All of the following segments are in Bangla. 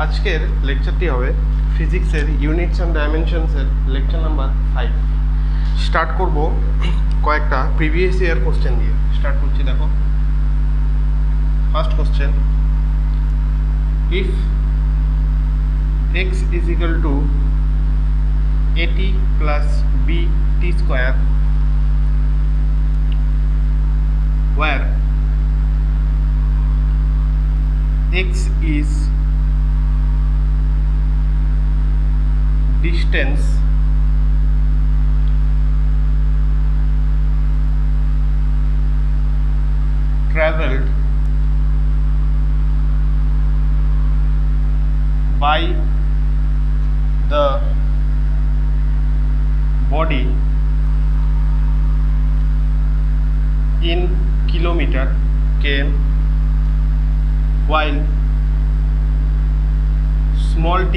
আজকের লেকচারটি হবে ফিজিক্সের ইউনিটস অ্যান্ড ডাইমেনশনসের লেকচার নাম্বার 5। স্টার্ট করব কয়েকটা প্রিভিয়াস ইয়ার কোশ্চেন দিয়ে। স্টার্ট করছি, দেখো। First question, if x is equal to at plus bt square where x is distance traveled by the body in kilometer km, while small t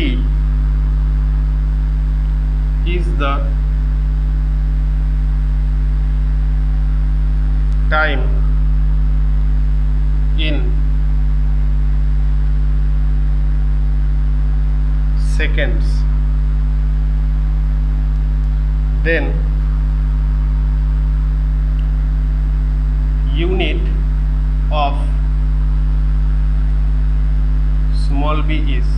is the time in seconds, then unit of small b is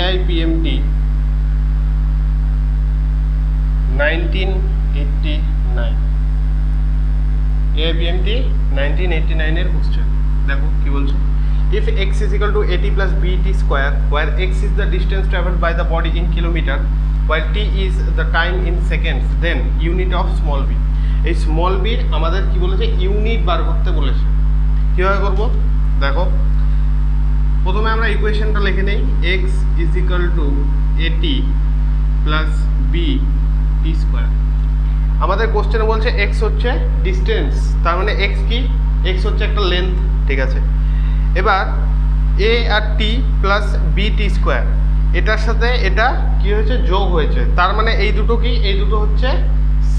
AIPMT 1989। AIPMT 1989 এর কোশ্চেন। দেখো কি বলছে, if x is equal to at plus bt square where x is the distance traveled by the body in kilometer while t is the time in seconds, then unit of small b। এই স্মল b আমাদের কি বলেছে, ইউনিট বার করতে বলেছে। কিভাবে করব দেখো, প্রথমে আমরা ইকুয়েশনটা লিখে নেই, x is equal to at plus bt square। আমাদের কোশ্চেনে বলছে x হচ্ছে ডিস্টেন্স, তার মানে x কি, x হচ্ছে একটা লেন্থ, ঠিক আছে। এবার a আর t প্লাস bt স্কোয়ার, এটার সাথে এটা কি হয়েছে, যোগ হয়েছে, তার মানে এই দুটো কি, এই দুটো হচ্ছে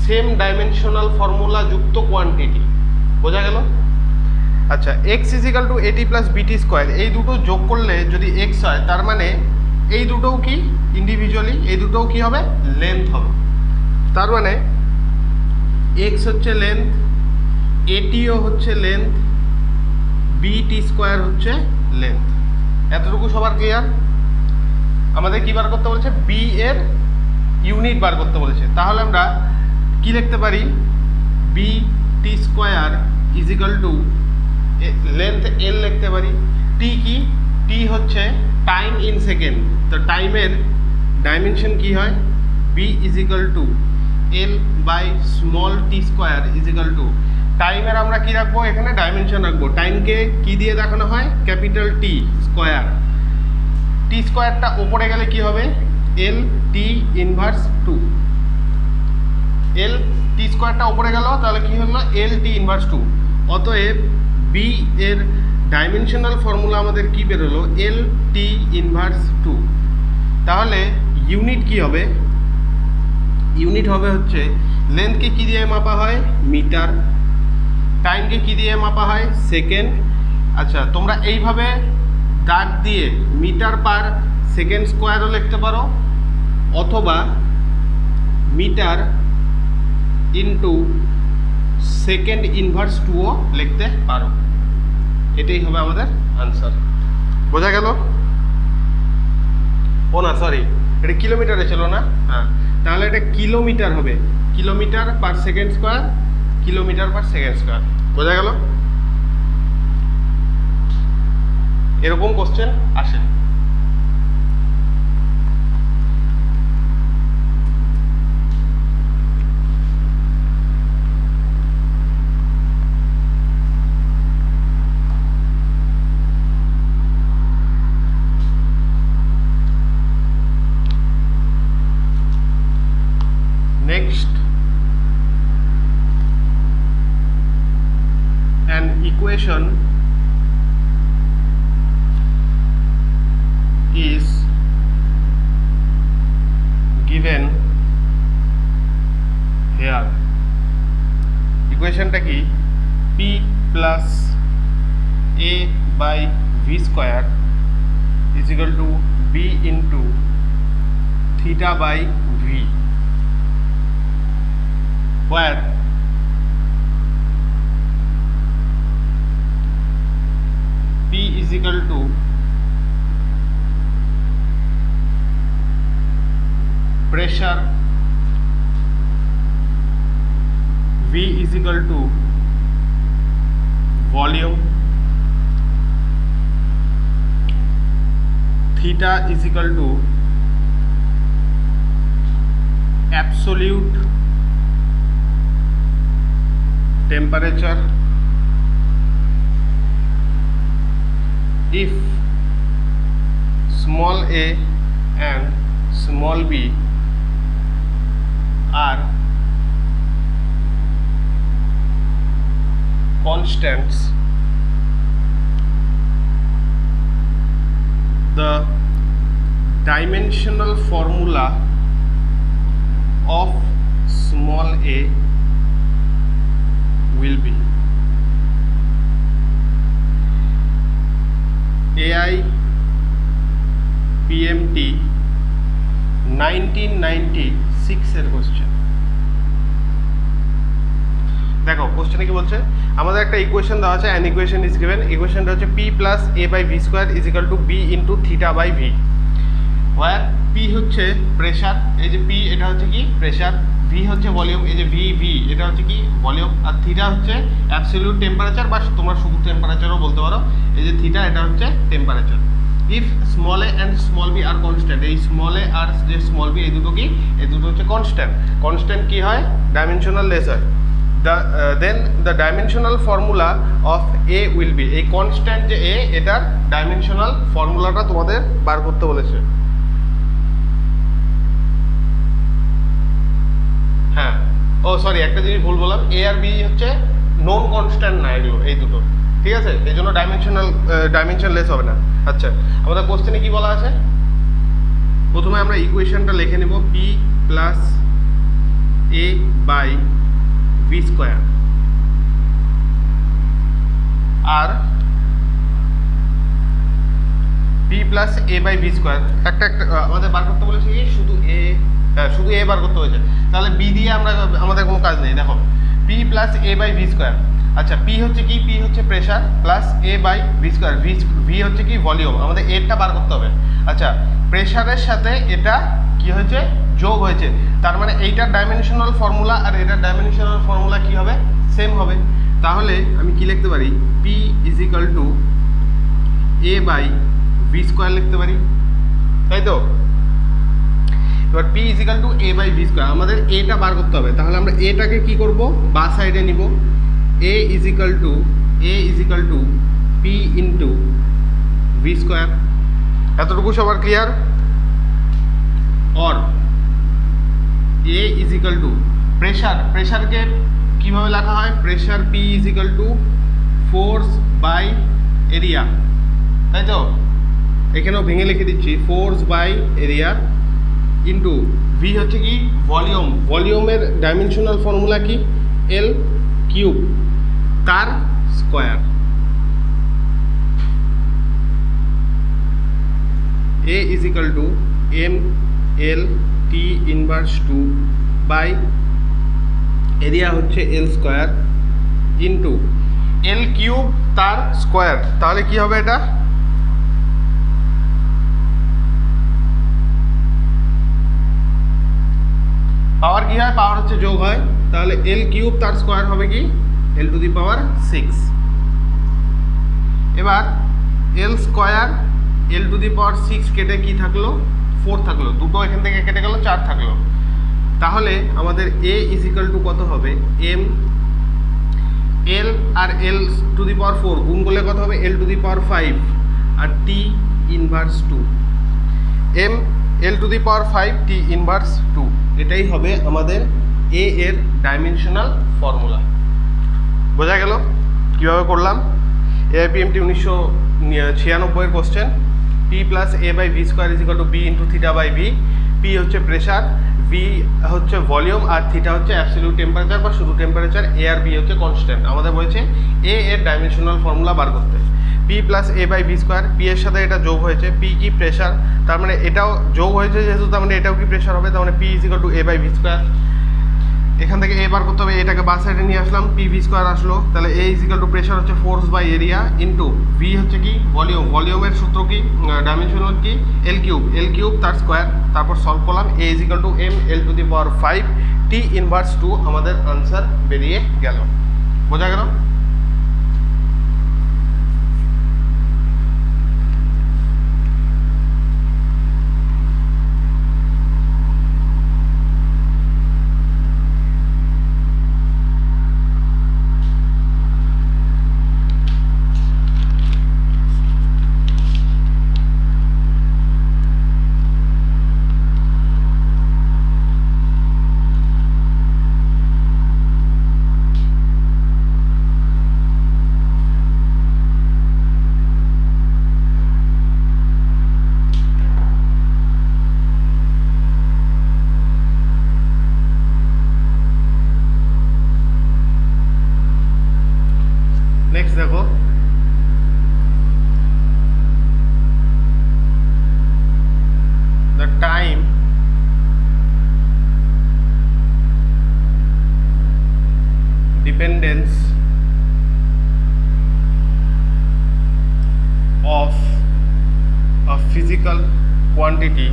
সেম ডাইমেনশনাল ফর্মুলা যুক্ত কোয়ান্টিটি। বোঝা গেল? আচ্ছা, x is equal two at plus bt square, এই দুটো যোগ করলে যদি x হয়, তার মানে এই দুটোও কি ইন্ডিভিজুয়ালি, এই দুটোও কি হবে, লেন্থ হবে। তার মানে x হচ্ছে লেন্থ, atও হচ্ছে লেন্থ, bt স্কোয়ার হচ্ছে লেন্থ। এতটুকু সবার ক্লিয়ার? আমাদের কি বার করতে বলেছে, b এর ইউনিট বার করতে বলেছে। তাহলে আমরা কি লিখতে পারি, bt square is equal two length l লিখতে পারি। t কি, t হচ্ছে টাইম ইন সেকেন্ড, তো টাইমের ডাইমেনশন কি হয়, b is equal to l by small t square is equal to, টাইমের আমরা কি রাখবো, এখানে ডাইমেনশন রাখবো। টাইমকে কি দিয়ে দেখানো হয়, ক্যাপিটাল টি স্কোয়ার। টি স্কোয়ারটা ওপরে গেলে কি হবে, এল টি ইনভার্স 2। এল টি স্কোয়ারটা ওপরে গেল, তাহলে কি হলো, এল টি ইনভার্স 2। অতএব বি এর ডাইমেনশনাল ফর্মুলা আমাদের কি বেরোলো, এল টি ইনভার্স 2। তাহলে ইউনিট কি হবে, ইউনিট হবে হচ্ছে, লেন্থকে কি দিয়ে মাপা হয়, মিটার, টাইমকে কি দিয়ে মাপা হয়, সেকেন্ড। আচ্ছা, তোমরা এইভাবে দাগ দিয়ে মিটার পার সেকেন্ড স্কোয়ারও লিখতে পারো, অথবা মিটার ইন্টু সেকেন্ড ইনভার্স 2ও লিখতে পারো। এটাই হবে আমাদের আনসার। বোঝা গেল? ও না, সরি, এটা কিলোমিটারে ছিল না, হ্যাঁ, তাহলে এটা কিলোমিটার হবে, kilometre per second square, kilometre per second square. বোঝা গেল? এরকম কোশ্চেন আসে। Next, an equation is given here। ইকুয়েশনটা কি, p plus A by V square is equal to B into theta by V, where P is equal to pressure, V is equal to volume, theta is equal to absolute temperature if small a and small b are constants. The dimensional formula of small a will be AI PMT 1996 এর কোশ্চেন। দেখো কোশ্চেনে কি বলছে, আমাদের একটা ইকুয়েশন দেওয়া আছে, অ্যান ইকুয়েশন ইজ গিভেন। ইকুয়েশনটা হচ্ছে P plus A by V square is equal to B into theta by V, where P হচ্ছে প্রেশার, এই যে P এটা হচ্ছে কি প্রেশার, V হচ্ছে ভলিউম, এই যে V এটা হচ্ছে কি ভলিউম, আর থিটা হচ্ছে অ্যাবসলিউট টেম্পারেচার, বা তোমরা শুধু টেম্পারেচারও বলতে পারো। এই যে থিটা এটা হচ্ছে temperature. If small A and small B are constant, এই স্মল এ আর যে স্মল বি এই দুটো কি, এই দুটো হচ্ছে কনস্ট্যান্ট। কনস্ট্যান্ট কি হয়, ডাইমেনশনাল লেস হয়। Then the dimensional formula of A will be, এই কনস্ট্যান্ট যে এ, এটার ডাইমেনশনাল ফর্মুলাটা তোমাদের বার করতে বলেছে। হ্যাঁ, ও সরি, একটা জিনিস ভুল বললাম, এ আর বি হচ্ছে নন কনস্ট্যান্ট না এগুলো, এই দুটো, ঠিক আছে, এই জন্য ডাইমেনশনলেস হবে না। আচ্ছা, আমাদের কোশ্চেনে কি বলা আছে, প্রথমে আমরা ইকুয়েশনটা লিখে নেব, P plus A by V square, আর P plus A by V square একটা আমাদের বার করতে বলেছে কি, শুধু এ বার করতে হয়েছে, তাহলে বি দিয়ে আমাদের কোনো কাজ নেই। দেখো P plus A by V square, আচ্ছা পি হচ্ছে কি, পি হচ্ছে pressure, plus A by V square, V হচ্ছে কি ভলিউম, আমাদের এরটা বার করতে হবে। আচ্ছা, প্রেশারের সাথে এটা কি হয়েছে, যোগ হয়েছে, তার মানে এইটার ডাইমেনশনাল ফর্মুলা আর এটার ডাইমেনশনাল ফর্মুলা কি হবে, সেম হবে। তাহলে আমি কি লিখতে পারি, P is equal to A by V square লিখতে পারি, তাই তো। এবার P is equal to A by V square, আমাদের এটা বার করতে হবে, তাহলে আমরা এটাকে কি করব, বা সাইডে নিব, A is equal to P into V square. এতটুকু সবার ক্লিয়ার? और A is equal to pressure के কিভাবে লেখা হয়, pressure P is equal to force by area, তাই তো, এখানেও ভেঙে লিখে দিচ্ছি, force by area into V হচ্ছে কি ভলিউম, ভলিউমের ডাইমেনশনাল ফর্মুলা কি, L কিউব তার square. A is equal to M L T inverse 2 by area হচ্ছে L square into L cube তার স্কোয়ার। তাহলে কি হবে, এটা পাওয়ার কি হয়, পাওয়ার হচ্ছে যোগ হয়, তাহলে L কিউব তার স্কোয়ার হবে কি L টু দি পাওয়ার 6। এবার L square L to the power 6 কেটে কি থাকলো, 4 থাকলো, দুটো এখান থেকে কেটে গেল, 4 থাকলো। তাহলে আমাদের A ইজ ইকুয়াল টু কত হবে, M L আর L টু দি পাওয়ার 4 গুণ করলে কত হবে, L টু দি পাওয়ার 5 আর T inverse 2, M L to the power 5 T inverse 2, এটাই হবে আমাদের A এর ডাইমেনশনাল ফর্মুলা। বোঝা গেল কীভাবে করলাম? AIPMT 1996 এর কোশ্চেন। P plus A by V square is equal to B into theta by V. P হচ্ছে প্রেশার, V হচ্ছে ভলিউম, আর থিটা হচ্ছে অ্যাবসলিউট টেম্পারেচার বা শুধু টেম্পারেচার, A আর B হচ্ছে কনস্ট্যান্ট। আমাদের বলছে A এর ডাইমেনশনাল ফর্মুলা বার করতে। P plus A by V square, P এর সাথে এটা যোগ হয়েছে, পি কি প্রেশার, তার মানে এটাও যোগ হয়েছে যেহেতু, তার মানে এটাও কি প্রেশার হবে, তার মানে P is equal to A by V square. এখান থেকে এ বার করতে হবে, এটাকে বাস সাইডে নিয়ে আসলাম, পি ভি স্কোয়ার আসলো, তাহলে A is equal to pressure হচ্ছে force by area into V হচ্ছে কি ভলিউম, ভলিউমের সূত্র কি ডাইমেনশন কি এল কিউব তার স্কোয়ার, তারপর সলভ করলাম, A is equal to M L to the power 5 T inverse 2 আমাদের আনসার বেরিয়ে গেল। বোঝা গেল? নেক্সট দেখো, the time dependence of a physical quantity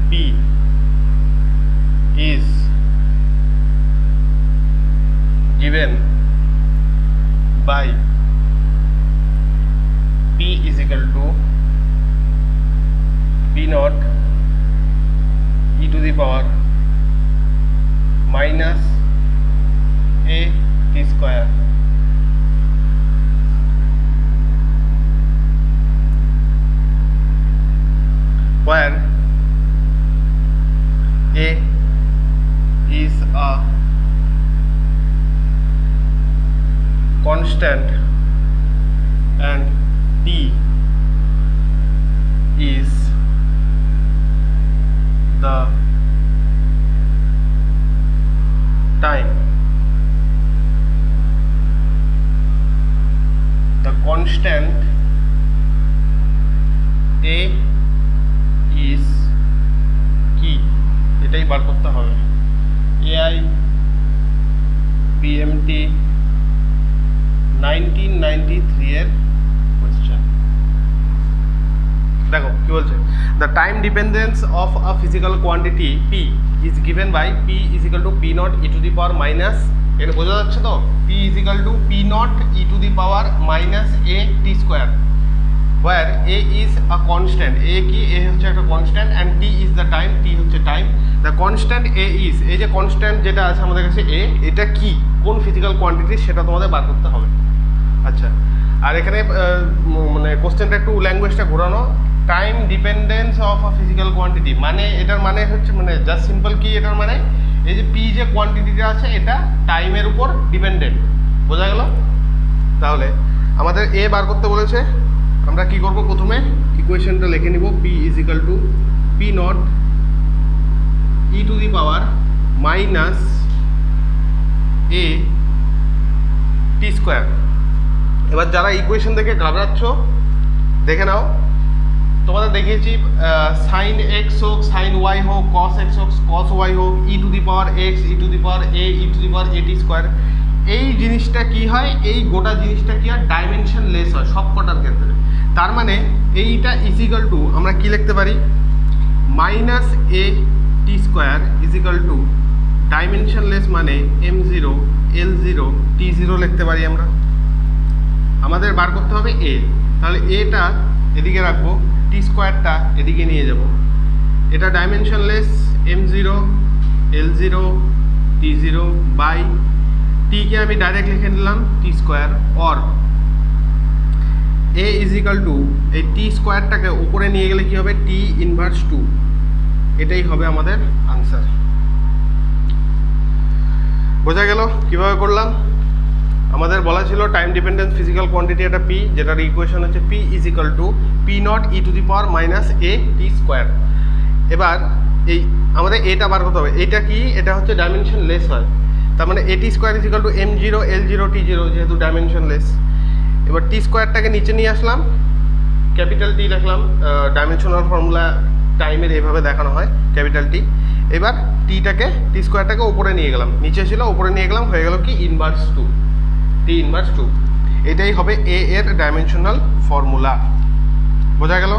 P is given by P is equal to P naught e to the power minus a t square where a is a constant and t is the time. The constant a is কি এটাই বার করতে হবে। AI PMT 1993 এর কোশ্চেন। দেখো কি বলছে, the time dependence of a physical quantity P is given by P is equal to P naught e to the power minus, এটা বোঝা যাচ্ছে তো, P is equal to P naught e to the power minus a t square where a is a constant, a কি a হচ্ছে একটা constant and t is the time, t হচ্ছে time, the constant a is, এই যে constant যেটা আছে আমাদের কাছে a, এটা কি কোন ফিজিক্যাল কোয়ান্টিটি সেটা তোমাদের বার করতে হবে। আচ্ছা, আর এখানে মানে কোশ্চেনটা একটু ল্যাঙ্গুয়েজটা ঘোরানো, time dependence of a physical quantity, মানে এটার মানে হচ্ছে মানে জাস্ট সিম্পল কি এটার মানে, এই যে পি যে কোয়ান্টিটিটা আছে এটা টাইমের উপর ডিপেন্ডেন্ট। বোঝা গেল? তাহলে আমাদের এ বার করতে বলেছে, আমরা কি করব, প্রথমে ইকুয়েশনটা লিখে নিব, P is equal to P nought e to the power minus A T square. এবার যারা ইকুয়েশন দেখে ঘাবড়াচ্ছ দেখে নাও, তোমাদের দেখিয়েছি সাইন এক্স হোক, সাইন ওয়াই হোক, কস এক্স হোক, কস ওয়াই হোক, e to the power X, e to the power A, e to the power A T square, এই জিনিসটা কি হয়, এই গোটা জিনিসটা কি হয়, ডাইমেনশন লেস হয় সব কটার ক্ষেত্রে। তার মানে এইটা ইজ ইকাল টু আমরা কি লিখতে পারি, minus A T square is equal two dimension less মানে m0 l0 t0 লিখতে পারি আমরা। আমাদের বার করতে হবে এ, তাহলে এটা এদিকে রাখবো, টি স্কোয়ারটা এদিকে নিয়ে যাব, এটা dimensionless m0 l0 t0 by টিকে আমি ডাইরেক্ট লিখে নিলাম T square, or A is equal to এই টি স্কোয়ারটাকে উপরে নিয়ে গেলে কি হবে, টি ইনভার্স 2, এটাই হবে আমাদের আনসার। বোঝা গেল কিভাবে করলাম? আমাদের বলা ছিল টাইম ডিপেন্ডেন্স ফিজিক্যাল কোয়ান্টিটি একটা পি, যেটার ইকুয়েশন হচ্ছে P is equal to P nought e to the power minus A T square. এবার এই আমাদের এটা বার করতে হবে, এটা কি, এটা হচ্ছে ডাইমেনশন লেস হয়, তার মানে A T square is equal to m0 l0 t0 যেহেতু ডাইমেনশন লেস। এবার টি স্কোয়ারটাকে নিচে নিয়ে আসলাম, ক্যাপিটাল টি রাখলাম, ডাইমেনশনাল ফর্মুলা টাইমের এইভাবে দেখানো হয় ক্যাপিটাল টি। এবার টি স্কোয়ারটাকে ওপরে নিয়ে গেলাম, নিচে ছিল ওপরে নিয়ে গেলাম, হয়ে গেল কি ইনভার্স 2, টি ইনভার্স 2। এটাই হবে এ এর ডাইমেনশনাল ফর্মুলা। বোঝা গেল?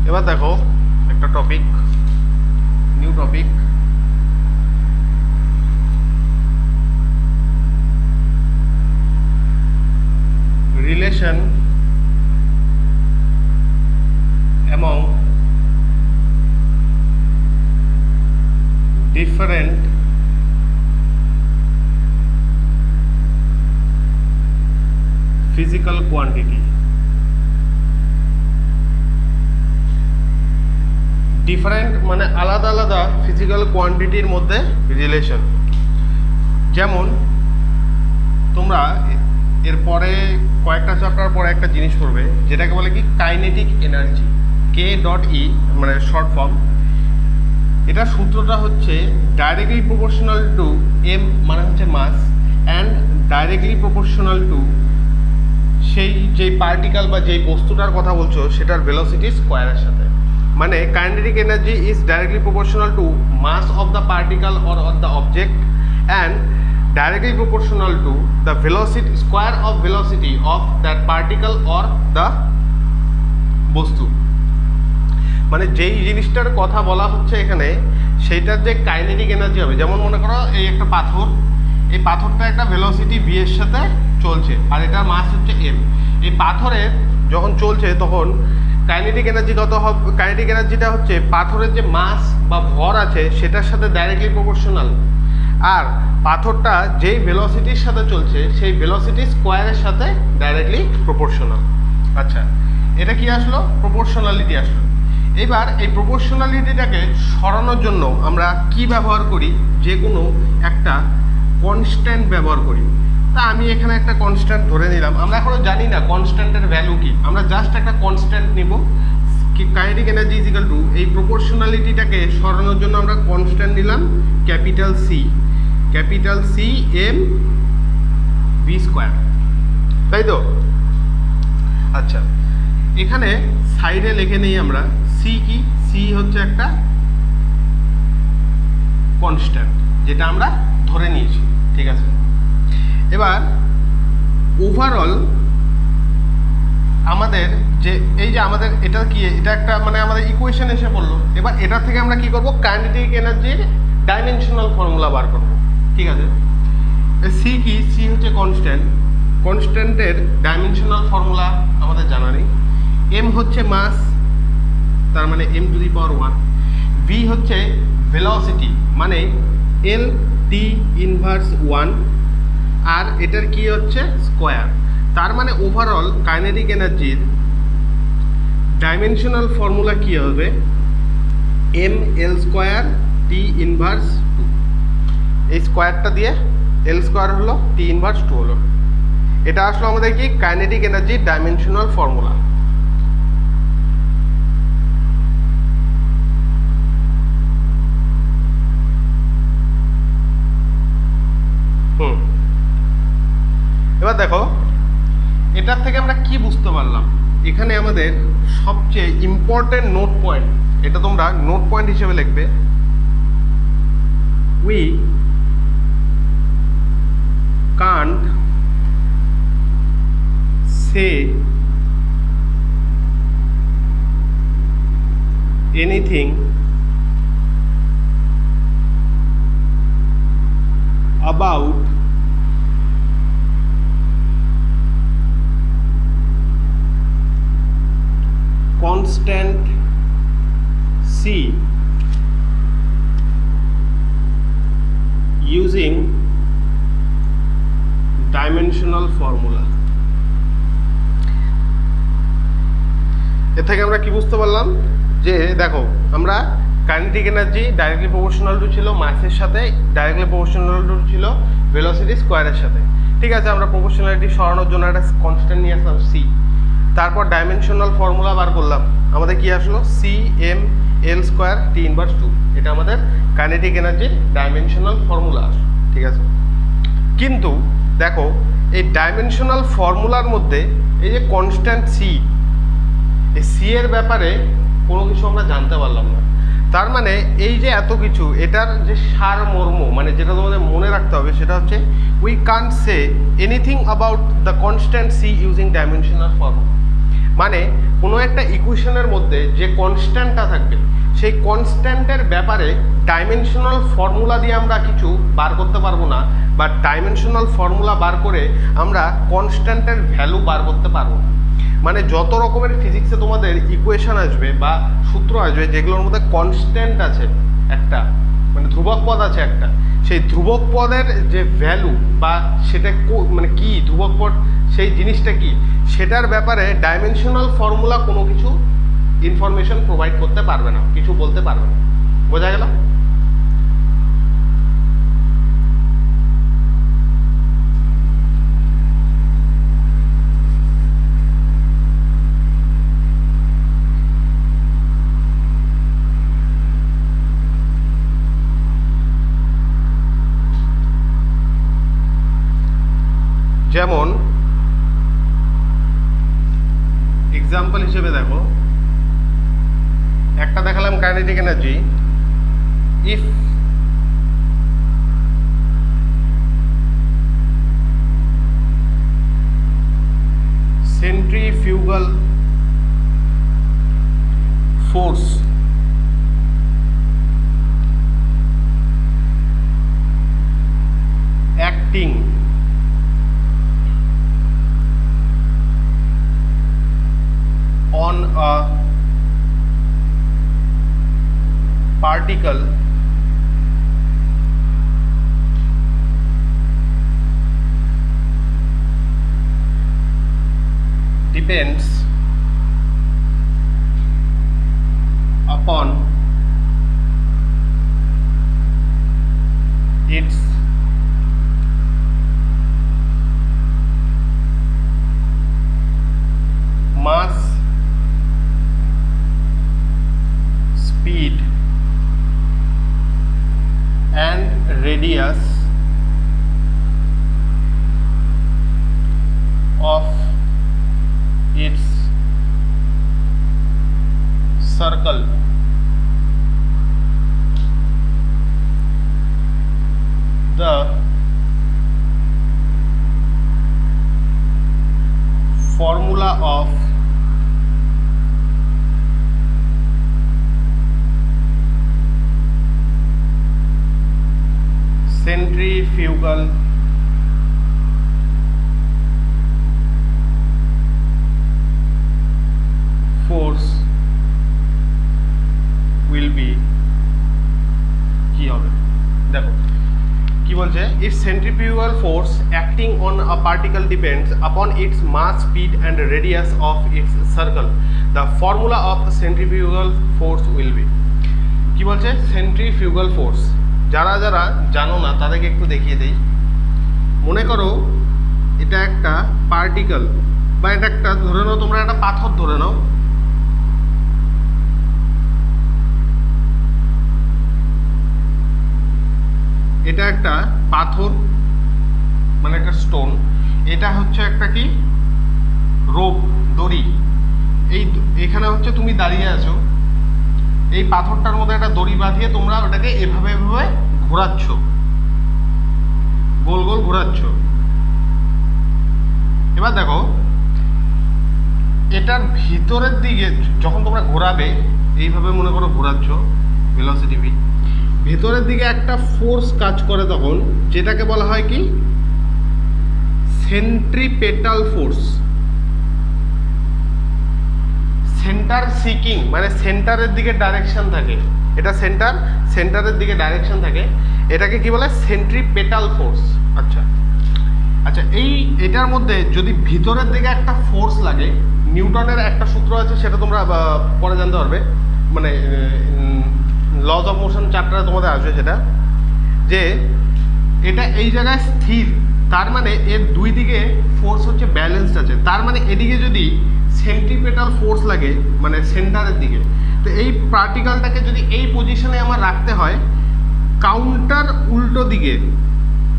এবার দেখো একটা topic, new topic, relation among different physical quantity। Different মানে আলাদা আলাদা ফিজিক্যাল কোয়ান্টিটির মধ্যে রিলেশন। যেমন তোমরা এরপরে কয়েকটা চ্যাপ্টার পরে একটা জিনিস পড়বে যেটাকে বলে কি কাইনেটিক এনার্জি, K.E মানে শর্ট ফর্ম। এটা সূত্রটা হচ্ছে ডাইরেক্টলি প্রপোর্শনাল টু m মানে হচ্ছে mass and directly proportional two সেই যেই পার্টিকেল বা যেই বস্তুটার কথা বলছো সেটার ভেলোসিটি স্কোয়ারের সাথে। মানে kinetic energy is directly proportional to mass of the particle or the object and directly proportional to the velocity square of velocity of that particle or the বস্তু। মানে যেই জিনিসটার কথা বলা হচ্ছে এখানে সেইটার যে কাইনেটিক এনার্জি হবে, যেমন মনে করো এই একটা পাথর, এই পাথরটা একটা ভেলোসিটি v এর সাথে চলছে আর এটার মাস হচ্ছে m। এই পাথরের যখন চলছে তখন কাইনেটিক এনার্জি কত হবে? কাইনেটিক এনার্জিটা হচ্ছে পাথরের যে মাস বা ভর আছে সেটার সাথে ডাইরেক্টলি প্রপোর্শনাল, আর পাথরটা যেই ভেলোসিটির সাথে চলছে সেই ভেলোসিটি স্কোয়ারের সাথে ডাইরেক্টলি প্রপোর্শনাল। আচ্ছা, এটা কি আসলো? প্রপোর্শনালিটি আসলো। এবার এই প্রপোর্শনালিটিটাকে সরানোর জন্য আমরা কি ব্যবহার করি? যে কোনো একটা কনস্ট্যান্ট ব্যবহার করি। তা আমি এখানে একটা কনস্ট্যান্ট ধরে নিলাম, আমরা এখনো জানি না কনস্ট্যান্টের ভ্যালু কি, আমরা জাস্ট একটা কনস্ট্যান্ট নিব। Kinetic energy is equal to এই প্রপোর্শনালিটিটাকে সরানোর জন্য আমরা কনস্ট্যান্ট নিলাম capital C M V square, তাই তো? আচ্ছা, এখানে সাইডে লিখে নেই আমরা সি কি, সি হচ্ছে একটা কনস্ট্যান্ট যেটা আমরা ধরে নিয়েছি, ঠিক আছে? এবার ওভারঅল আমাদের যে এই যে আমাদের এটা কি, এটা একটা মানে আমাদের ইকুয়েশন এসে পড়লো। এবার এটা থেকে আমরা কি করব? কাইনেটিক এনার্জির ডাইমেনশনাল ফর্মুলা বার করব, ঠিক আছে? সি কি, সি হচ্ছে কনস্ট্যান্ট, কনস্ট্যান্টের ডাইমেনশনাল ফর্মুলা আমাদের জানা নেই। এম হচ্ছে মাস, তার মানে m to the power 1। V হচ্ছে ভেলোসিটি মানে এল টি ইনভার্স 1, আর এটার কি হচ্ছে স্কোয়ার। তার মানে ওভারঅল কাইনেটিক এনার্জির ডাইমেনশনাল ফর্মুলা কি হবে? M L square T inverse 2। এই স্কোয়ারটা দিয়ে এল স্কোয়ার হলো, টি ইনভার্স 2 হলো। এটা আসলো আমাদের কি কাইনেটিক এনার্জির ডাইমেনশনাল ফর্মুলা। এবার দেখো এটার থেকে আমরা কি বুঝতে পারলাম? এখানে আমাদের সবচেয়ে ইম্পর্টেন্ট নোট পয়েন্ট, এটা তোমরা নোট পয়েন্ট হিসেবে লিখবে। We can't say anything about constant c using dimensional formula। এর থেকে আমরা কি বুঝতে পারলাম যে দেখো আমরা kinetic energy directly proportional two ছিল মাসের সাথে, ডাইরেক্টলি প্রপোর্শনাল টু ছিল ভেলোসিটি স্কোয়ারের সাথে। ঠিক আছে, আমরা প্রপোর্শনালিটি সরানোর জন্য একটা কনস্ট্যান্ট নিয়ে আসলাম সি, তারপর ডাইমেনশনাল ফর্মুলা বার করলাম, আমাদের কি আসলো C M L square T inverse 2। এটা আমাদের কাইনেটিক এনার্জির ডাইমেনশনাল ফর্মুলা আসলো। ঠিক আছে, কিন্তু দেখো এই ডাইমেনশনাল ফর্মুলার মধ্যে এই যে কনস্ট্যান্ট সি, এই সি এর ব্যাপারে কোনো কিছু আমরা জানতে পারলাম না। তার মানে এই যে এত কিছু, এটার যে সারমর্ম মানে যেটা তোমাদের মনে রাখতে হবে সেটা হচ্ছে we can't say anything about the constant C using dimensional formula. মানে কোনো একটা ইকুয়েশনের মধ্যে যে কনস্ট্যান্টটা থাকবে সেই কনস্ট্যান্টের ব্যাপারে ডাইমেনশনাল ফর্মুলা দিয়ে আমরা কিছু বার করতে পারবো না, বা ডাইমেনশনাল ফর্মুলা বার করে আমরা কনস্ট্যান্টের ভ্যালু বার করতে পারবো না। মানে যত রকমের ফিজিক্সে তোমাদের ইকুয়েশন আসবে বা সূত্র আসবে যেগুলোর মধ্যে কনস্ট্যান্ট আছে একটা, মানে ধ্রুবক পদ আছে একটা, সেই ধ্রুবক পদের যে ভ্যালু বা সেটা মানে কি ধ্রুবক পদ সেই জিনিসটা কি সেটার ব্যাপারে ডাইমেনশনাল ফর্মুলা কোনো কিছু ইনফরমেশন প্রোভাইড করতে পারবে না, কিছু বলতে পারবে না। বোঝা গেল? যেমন এক্সাম্পল হিসেবে দেখো একটা দেখালাম kinetic energy, if centrifugal force acting on a particle depends upon its mass, speed and radius of its circle, the formula of centrifugal force will be কি হবে দেখো কি বলছে, if centrifugal force acting on a particle depends upon its mass, speed and radius of its circle, the formula of centrifugal force will be। কি বলছে centrifugal force, যারা যারা জানো না তাদেরকে একটু দেখিয়ে দেই। মনে করো এটা একটা পার্টিকেল বা এটা একটা ধরে নাও, তোমরা একটা পাথর ধরে নাও, এটা একটা পাথর মানে একটা স্টোন, এটা হচ্ছে একটা কি রোপ দড়ি, এখানে হচ্ছে তুমি দাঁড়িয়ে আছো, এই পাথরটার মধ্যে একটা দড়ি বাঁধিয়ে তোমরা ওটাকে এভাবে এভাবে ঘোরাচ্ছ, গোল গোল ঘোরাচ্ছ। এবার দেখো এটার ভিতরের দিকে যখন তোমরা ঘোরাবে, এইভাবে মনে করো ঘোরাচ্ছ ভেলোসিটি ভি, ভেতরের দিকে একটা ফোর্স কাজ করে তখন, যেটাকে বলা হয় কি সেন্ট্রিপেটাল ফোর্স। সেন্টার সিকিং মানে সেন্টারের দিকে ডাইরেকশন থাকে, এটা সেন্টারের দিকে ডাইরেকশন থাকে, এটাকে কি বলে সেন্ট্রিপেটাল ফোর্স। আচ্ছা আচ্ছা, এটার মধ্যে যদি ভিতরের দিকে একটা ফোর্স লাগে, নিউটনের একটা সূত্র আছে, সেটা তোমরা পরে জানতে পারবে, মানে লজ অফ মোশন চ্যাপ্টারে তোমাদের আসবে সেটা, যে এটা এই জায়গায় স্থির, তার মানে এর দুই দিকে ফোর্স হচ্ছে ব্যালেন্সড আছে, তার মানে এদিকে যদি সেন্ট্রিপেটাল ফোর্স লাগে মানে সেন্টারের দিকে, তো এই পার্টিকেলটাকে যদি এই পজিশনে আমার রাখতে হয়, কাউন্টার উল্টো দিকে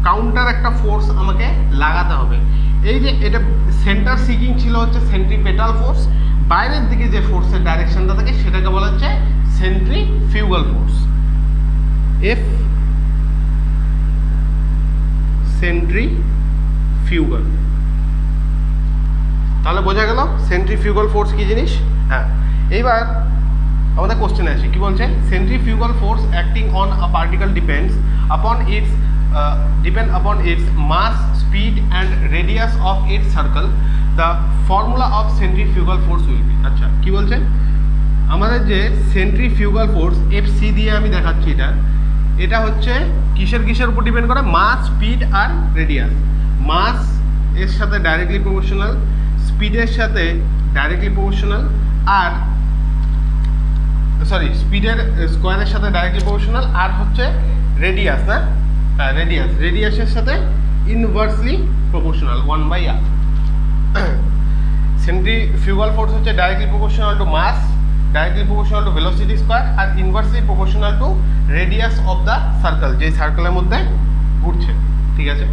কাউন্টার একটা ফোর্স আমাকে লাগাতে হবে। এই যে এটা সেন্টার সিকিং ছিল হচ্ছে সেন্ট্রিপেটাল ফোর্স, বাইরের দিকে যে ফোর্সের ডাইরেকশনটা থাকে সেটাকে বলা হচ্ছে সেন্ট্রিফিউগাল ফোর্স। এফ সেন্ট্রিফিউগাল, তাহলে বোঝা গেল সেন্ট্রিফিউগাল ফোর্স কি জিনিস। হ্যাঁ, এইবার আমাদের কোশ্চেনে আসি, কি বলছে, centrifugal force acting on a particle depend upon its mass, speed and radius of its circle. The formula of centrifugal force will be, আচ্ছা কি বলছে, আমাদের যে সেন্ট্রিফিউগাল ফোর্স FC দিয়ে আমি দেখাচ্ছি, এটা হচ্ছে কিসের উপর ডিপেন্ড করে, মাস, স্পিড আর রেডিয়াস। মাস এর সাথে ডাইরেক্টলি প্রপোর্শনাল, স্পিডের সাথে ডাইরেক্টলি প্রপোর্শনাল, আর সরি স্পিডের স্কোয়ারের সাথে ডাইরেক্টলি প্রপোর্শনাল, আর হচ্ছে রেডিয়াস, না রেডিয়াসের সাথে inversely proportional 1/r। Centrifugal force হচ্ছে directly proportional to mass, directly proportional to velocity square, আর inversely proportional to radius of the circle, যে সার্কেলের মধ্যে ঘুরছে। ঠিক আছে,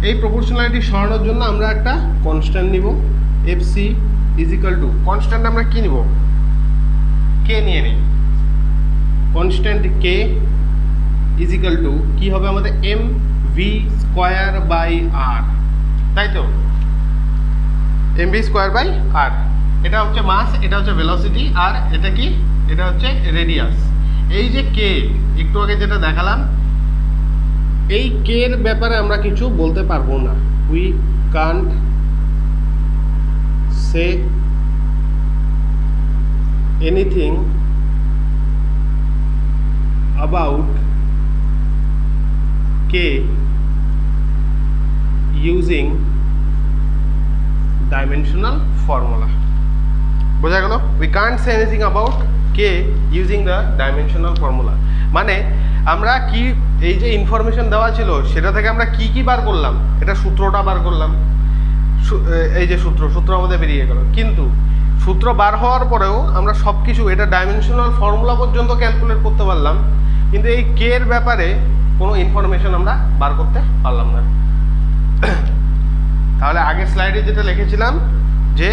এই প্রপোর্শনালিটি সরানোর জন্য আমরা একটা কনস্ট্যান্ট নিব, FC ইজিক্যাল টু, কনস্ট্যান্ট আমরা কি নিব, কে নিয়ে নিই, কনস্ট্যান্ট কে ইজিক্যাল টু কি হবে আমাদের mv²/r, তাই তো, mv²/r। এটা হচ্ছে মাস, এটা হচ্ছে ভেলোসিটি, আর এটা কি, এটা হচ্ছে রেডিয়াস। এই যে কে একটু আগে যেটা দেখালাম, এই কে এর ব্যাপারে আমরা কিছু বলতে পারবো না, we can't say anything about k using dimensional formula। বোঝা গেল, we can't say anything about k using the dimensional formula, মানে আমরা কি এই যে ইনফরমেশন দেওয়া ছিল সেটা থেকে আমরা কি বার করলাম, এটা সূত্রটা বার করলাম, এই যে সূত্র আমাদের বেরিয়ে গেল, কিন্তু সূত্র বার হওয়ার পরেও আমরা সব কিছু এটা ডাইমেনশনাল ফর্মুলা পর্যন্ত ক্যালকুলেট করতে পারলাম, কিন্তু এই কে এর ব্যাপারে কোনো ইনফরমেশন আমরা বার করতে পারলাম না। তাহলে আগের স্লাইডে যেটা লিখেছিলাম যে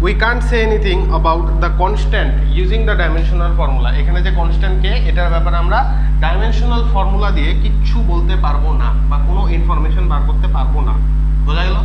we can't say anything about the constant using the dimensional formula, এখানে যে কনস্ট্যান্ট কে, এটার ব্যাপারে আমরা ডাইমেনশনাল ফর্মুলা দিয়ে কিচ্ছু বলতে পারবো না বা কোনো ইনফরমেশন বার করতে পারবো না। বোঝা গেল?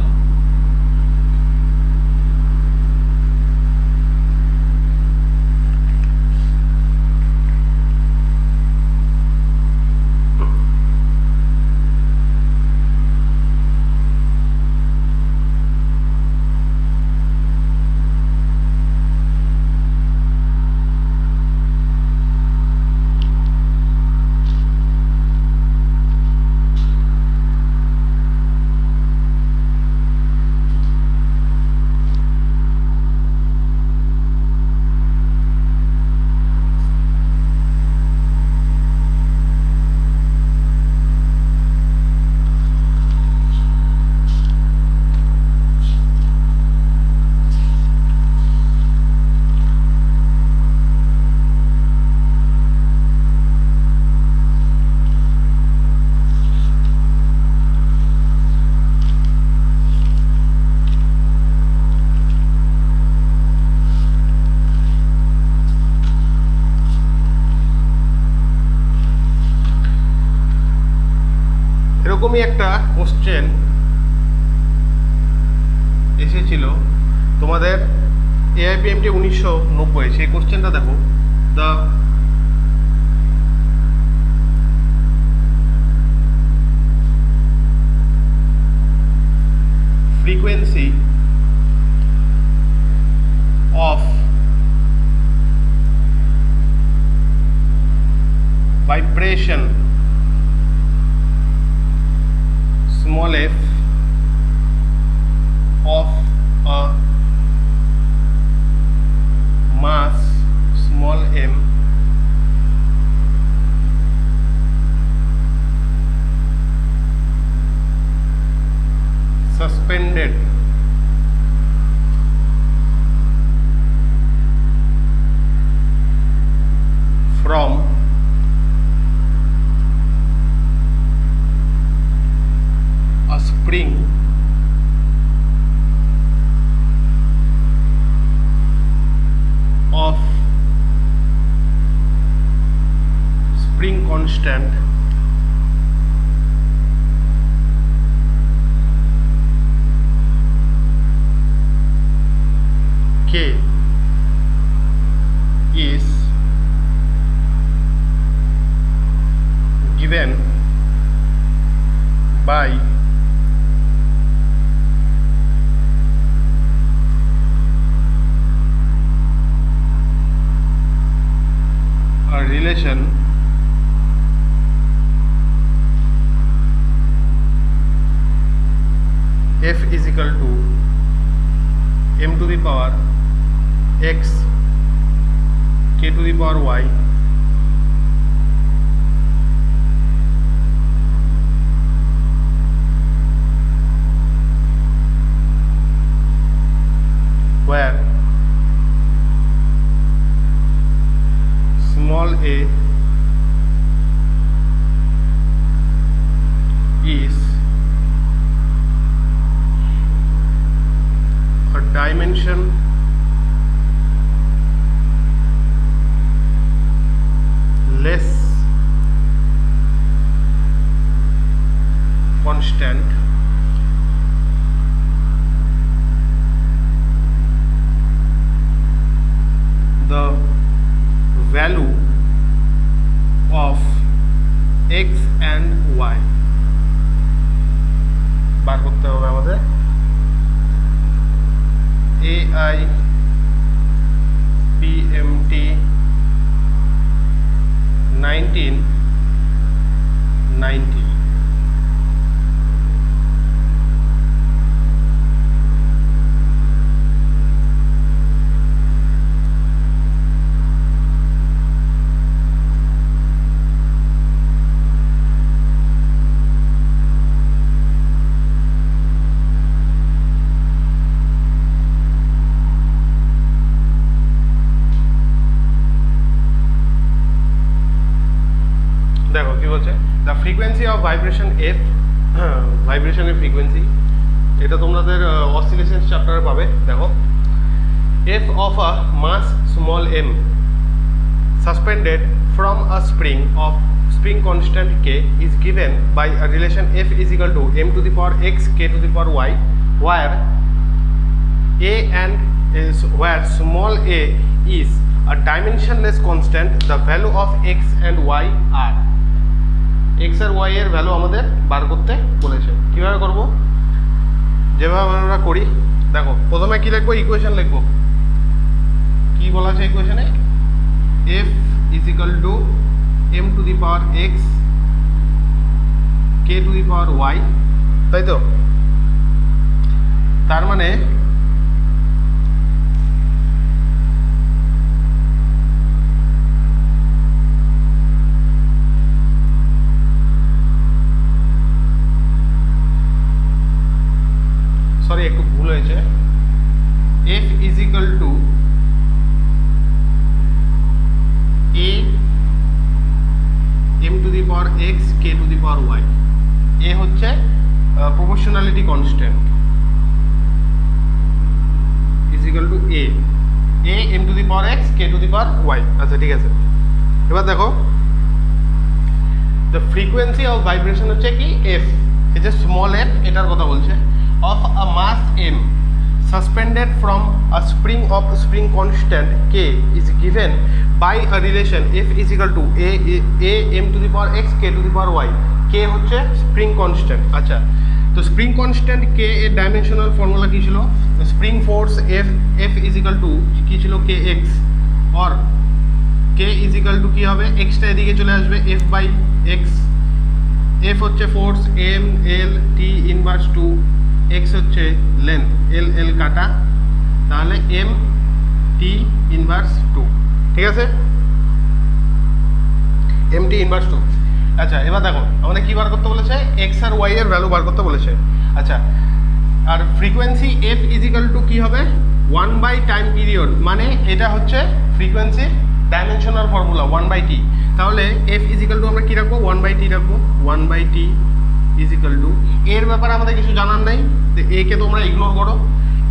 এরকমই একটা কোশ্চেন এসেছিল তোমাদের AIPMT 1990, সেই কোশ্চেনটা দেখো, the frequency of vibration small f of a mass small m suspended from a spring of spring constant K is given by a relation f is equal to m to the power x k to the power y where small a is a dimension less constant the value of x and y বার করতে হবে আমাদের AI PMT 1990 দেখো কি বলছে the frequency of vibration F ভাইব্রেশনের ফ্রিকোয়েন্সি এটা তোমাদের অসিলেশন চ্যাপ্টারে পাবে দেখো F of a mass small M suspended from a spring of spring constant k is given by a relation f is equal to m to the power x k to the power y where where small a is a dimensionless constant the value of x and y are x আর y এর ভ্যালু আমাদের বার করতে বলেছে কিভাবে করব যেভাবে আমরা করি দেখো প্রথমে কি লিখব ইকুয়েশন লিখব কি বলা আছে ইকুয়েশনে f is equal to m to the power x k to the power y তাই তো তার মানে সরি একটু ভুল হয়েছে f is equal to a m to the power x k to the power y a হচ্ছে proportionality constant is equal to a m to the power x k to the power y আচ্ছা ঠিক আছে এবার দেখো the frequency of vibration হচ্ছে কি f এই যে small f এটার কথা বলছে of a mass m suspended from a spring constant k is given by a relation f is equal to a m to the power x k to the power y k হচ্ছে spring constant আচ্ছা তো স্প্রিং কনস্ট্যান্ট কে এর ডাইমেনশনাল ফর্মুলা কী ছিল? Spring force F is equal to কী ছিল? K X, or K is equal to কী হবে? এক্সটা এদিকে চলে আসবে এফ বাই এক্স। এফ হচ্ছে force M L T inverse two, X হচ্ছে লেন্থ এল এল কাটা, তাহলে এম টি ইনভার্স টু। ঠিক আছে, এম টি ইনভার্স টু। আচ্ছা, এবার দেখো আমাদের কী বার করতে বলেছে? এক্স আর ওয়াই এর ভ্যালু বার করতে বলেছে। আচ্ছা, আর ফ্রিকোয়েন্সি এফ ইজিক্যাল টু কী হবে? 1/, টাইম পিরিয়ড, মানে এটা হচ্ছে ফ্রিকোয়েন্সি ডাইমেনশনাল ফর্মুলা 1/t। তাহলে এফ ইজিক্যাল টু আমরা কী রাখবো? 1/t রাখবো। 1/t ইজিক্যাল টু, এর ব্যাপারে আমাদের কিছু জানার নাই, তো এ কে তোমরা ইগনোর করো।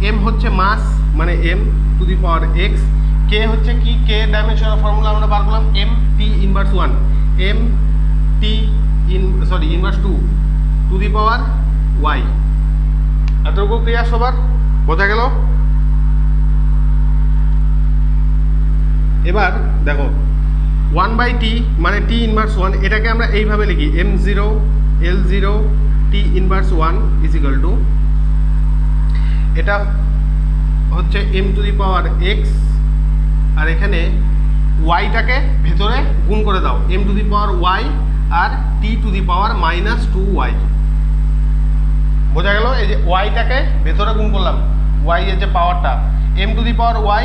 এম হচ্ছে মাস, মানে M to the power X. K হচ্ছে কি? কে ডাইমেনশনাল ফর্মুলা আমরা বার করলাম M T inverse 1, M T inverse 2 to the power Y. এতটুকু ক্লিয়ার সবার? বোঝা গেল? এবার দেখো 1/t মানে টি ইনভার্স 1, এটাকে আমরা এইভাবে লিখি m0 l0 T inverse 1 is equal two, এটা হচ্ছে m to the power x, আর এখানে ওয়াইটাকে ভেতরে গুণ করে দাও, m to the power y আর t to the power -2y। বোঝা গেল? এই যে ওয়াইটাকে ভেতরে গুণ করলাম, ওয়াই এর যে পাওয়ারটা, m to the power y,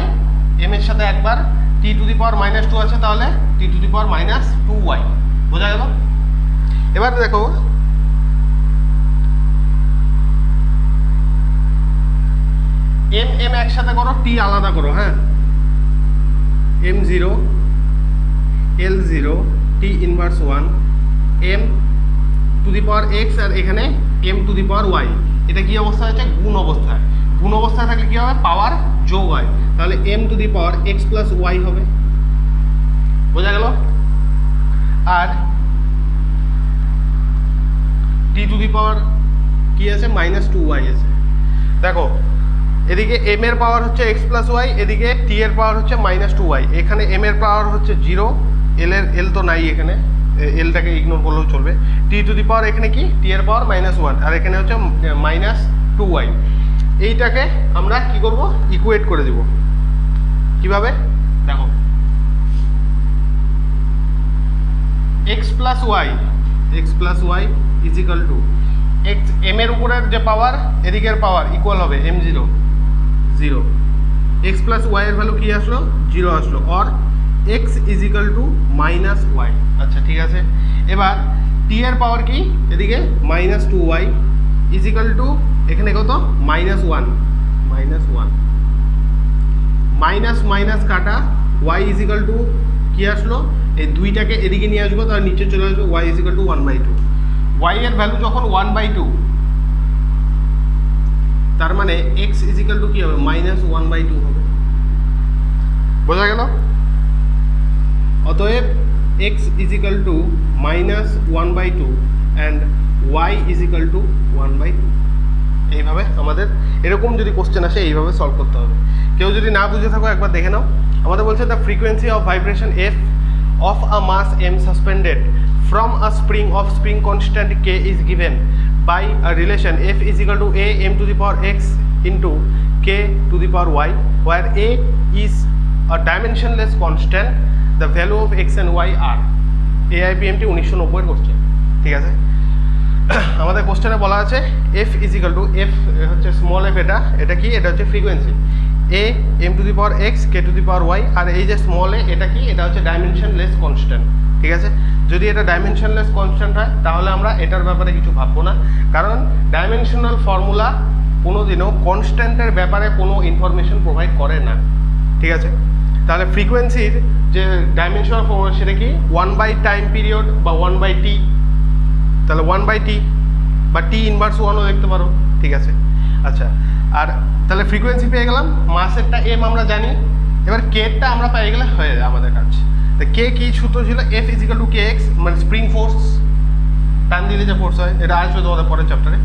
m এর সাথে একবার, t টু দি পাওয়ার -2 আছে, তাহলে t to the power -2y। বোঝা গেল? এবার দেখো m একসাথে করো, t আলাদা করো। হ্যাঁ, m0 l0 t inverse 1 m to the power x, আর এখানে m to the power y। এটা কি অবস্থা আছে? গুণ অবস্থায়। গুণ অবস্থায় থাকলে কী হবে? পাওয়ার যোগ হয়, তাহলে m to the power x plus y হবে। বোঝা গেল? আর t টু দি পাওয়ার কি আছে? -2y আছে। দেখো এদিকে m এর পাওয়ার হচ্ছে x প্লাস y, এদিকে t এর পাওয়ার হচ্ছে -2y। এখানে m এর পাওয়ার হচ্ছে 0, l তো নাই এখানে, এলটাকে ইগনোর করলেও চলবে। t টু দি পাওয়ার এখানে কি? t এর পাওয়ার -1, আর এখানে হচ্ছে -2y। এইটাকে আমরা কি করব? ইকুয়েট করে দেব। কিভাবে? দেখো x plus y equal to x, m এর উপরের যে পাওয়ার এদিকের পাওয়ার ইকুয়াল হবে m0 0, x প্লাস y এর ভ্যালু কি আসলো? 0 আসলো, or x equal to -y। আচ্ছা ঠিক আছে, এবার t এর পাওয়ার কি? এদিকে -2y ইজিক্যাল টু এখানে কত? -1 মাইনাস কাটা y ইজিক্যাল টু কি আসলো? এই দুইটাকে এদিকে নিয়ে আসবো, তার নিচে চলে আসবে y ইজিক্যাল টু 1/2। y এর ভ্যালু যখন 1/2, তার মানে x ইজিক্যাল টু কি হবে? -1/2 হবে। বোঝা গেল? অতএব x equal to -1/2 and y equal to 1/2। এইভাবে আমাদের এরকম যদি কোশ্চেন আসে এইভাবে সলভ করতে হবে। কেউ যদি না বুঝে থাকো একবার দেখে নাও। আমাদের বলছে the frequency of vibration f of a mass m suspended from a spring constant k is given by a relation f is equal to a m to the power x into k to the power y, where a is a dimensionless constant, the value of x and y are। AIPMT 1990 question. ঠিক আছে, আমাদের কোশ্চেনে বলা আছে f is equal to f হচ্ছে স্মল f, এটা কি? এটা হচ্ছে frequency a m to the power x k two the power y, আর এই যে স্মল a এটা কি? এটা হচ্ছে ডাইমেনশনলেস কনস্ট্যান্ট। ঠিক আছে, যদি এটা ডাইমেনশনলেস কনস্ট্যান্ট হয় তাহলে আমরা এটার ব্যাপারে কিছু ভাববো না, কারণ ডাইমেনশনাল ফর্মুলা কোনোদিনও কনস্ট্যান্টের ব্যাপারে কোনো ইনফরমেশন প্রোভাইড করে না। ঠিক আছে, তাহলে ফ্রিকোয়েন্সির যে ডাইমেনশনাল ফর্মুলা সেটা কি? 1/, টাইম পিরিয়ড বা 1/t, তাহলে 1/t বা t ইনভার্স 1ও দেখতে পারো। ঠিক আছে, আচ্ছা, আর তাহলে ফ্রিকোয়েন্সি পেয়ে গেলাম, মাসেরটা m আমরা জানি, এবার কেটা আমরা পেয়ে গেলে হয়ে যায় আমাদের কাজ। তো কে কি সূত্র ছিল? f is equal to kx, মানে স্প্রিং ফোর্স, টান দিলে যে ফোর্স হয়, এটা আসবে তোমাদের পরের চ্যাপ্টারে।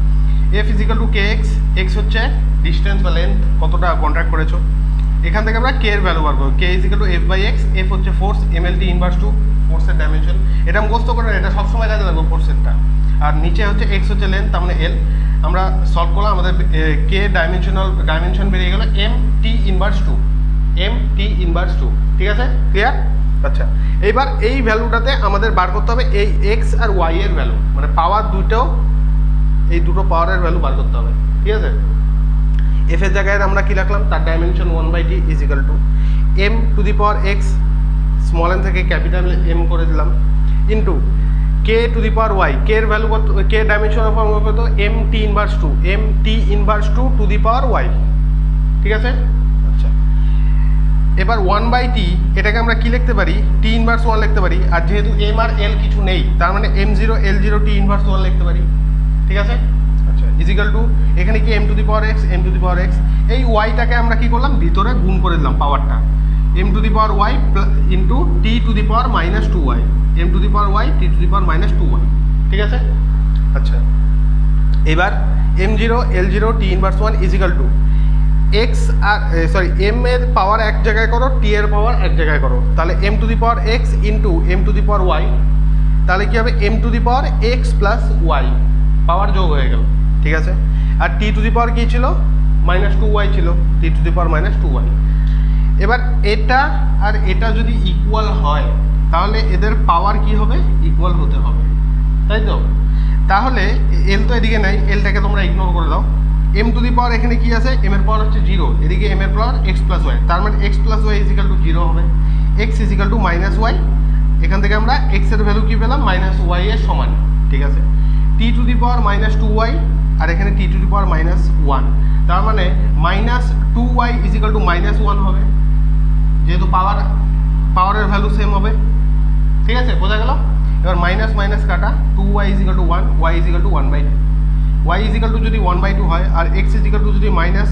f is equal to kx, x হচ্ছে ডিস্টেন্স বা লেন্থ, কতটা কন্ট্রাক্ট করেছো। এখান থেকে আমরা কে এর ভ্যালু বার করবো, k is equal to f/x, f হচ্ছে ফোর্স, mlt ইনভার্স টু ফোর্সের ডাইমেনশন। এটা মুখস্থ করে, এটা সবসময় কাজে লাগবে ফোর্সেরটা। আর নিচে হচ্ছে x হচ্ছে লেন্থ, তার মানে l, আমরা সলভ করলাম, আমাদের কে ডাইমেনশন বেরিয়ে গেল M T inverse 2, M T inverse 2, ঠিক আছে, ক্লিয়ার? আচ্ছা, এইবার এই ভ্যালুটাতে আমাদের বার করতে হবে এই এক্স আর ওয়াই এর ভ্যালু, মানে পাওয়ার এই দুটো পাওয়ারের ভ্যালু বার করতে হবে, ঠিক আছে? এফ এর জায়গায় আমরা কি রাখলাম, তার dimension 1/t is equal to M to the power X, small M থেকে ক্যাপিটাল এম করে দিলাম, into K to the power Y, K এর ভ্যালু কত, কে ডাইমেনশনের ফর্মুলা কত, M T inverse 2, M T inverse 2 to the power Y, ঠিক আছে? আচ্ছা, এবার 1/t এটাকে আমরা কি লিখতে পারি, টি ইনভার্স 1 লিখতে পারি, আর যেহেতু এম আর এল কিছু নেই, তার মানে m0 l0 টি ইনভার্স 1 লিখতে পারি, ঠিক আছে? আচ্ছা, ইজ ইকাল টু এখানে কি M to the power X, M to the power X, এই ওয়াইটাকে আমরা কি করলাম, ভিতরে গুণ করে দিলাম পাওয়ারটা, M to the power Y into T to the power minus 2y, M to the power Y T to the power minus 2y, ঠিক আছে? আচ্ছা, এবার m0 l0 T inverse 1 is equal to X আর এম এর পাওয়ার এক জায়গায় করো, টি এর পাওয়ার এক জায়গায় করো, তাহলে M to the power X into M to the power Y, তাহলে কী হবে, M to the power X plus Y, power যোগ হয়ে গেল, ঠিক আছে? আর টি টু দি পাওয়ার কী ছিল, মাইনাস 2y ছিল, টি to the power minus 2y। এবার এটা আর এটা যদি ইকুয়াল হয় তাহলে এদের পাওয়ার কি হবে, ইকুয়াল হতে হবে, তাই তো? তাহলে এল তো এদিকে নাই, এলটাকে তোমরা ইগনোর করে দাও, এম টু দি পাওয়ার এখানে কি আছে, এম এর পাওয়ার হচ্ছে 0, এদিকে এম এর পাওয়ার এক্স প্লাস ওয়াই, তার মানে X plus Y is equal to 0 হবে, X is equal to minus Y, এখান থেকে আমরা এক্স এর ভ্যালু কি পেলাম, মাইনাস ওয়াই এর সমান, ঠিক আছে? টি to the power minus 2y আর এখানে টি টু দি পাওয়ার মাইনাস 1, তার মানে minus 2y is equal to minus 1 হবে, যেহেতু পাওয়ারের ভ্যালু সেম হবে, ঠিক আছে, বোঝা গেল? এবার মাইনাস মাইনাস কাটা, 2y is equal two 1, y is equal two 1/2, y is equal two যদি 1/2 হয় আর x ইজ ইকাল টু যদি মাইনাস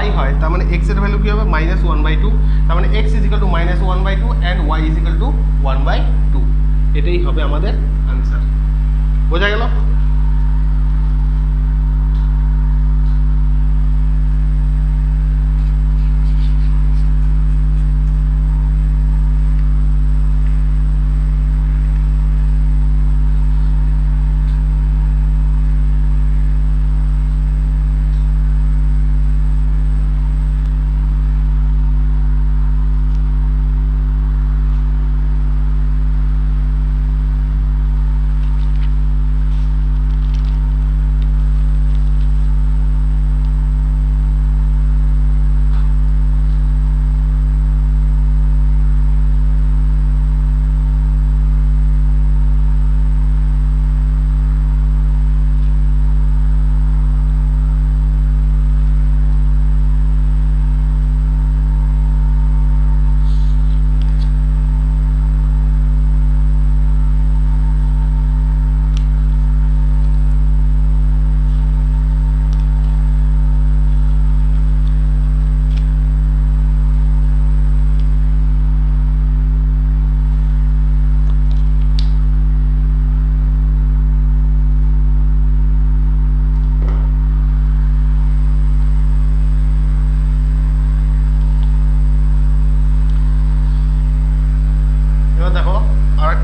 y হয়, তার মানে x এর ভ্যালু কী হবে, মাইনাস 1/2, তার মানে x is equal to minus 1/2 and y is equal two 1/2, এটাই হবে আমাদের আনসার, বোঝা গেল?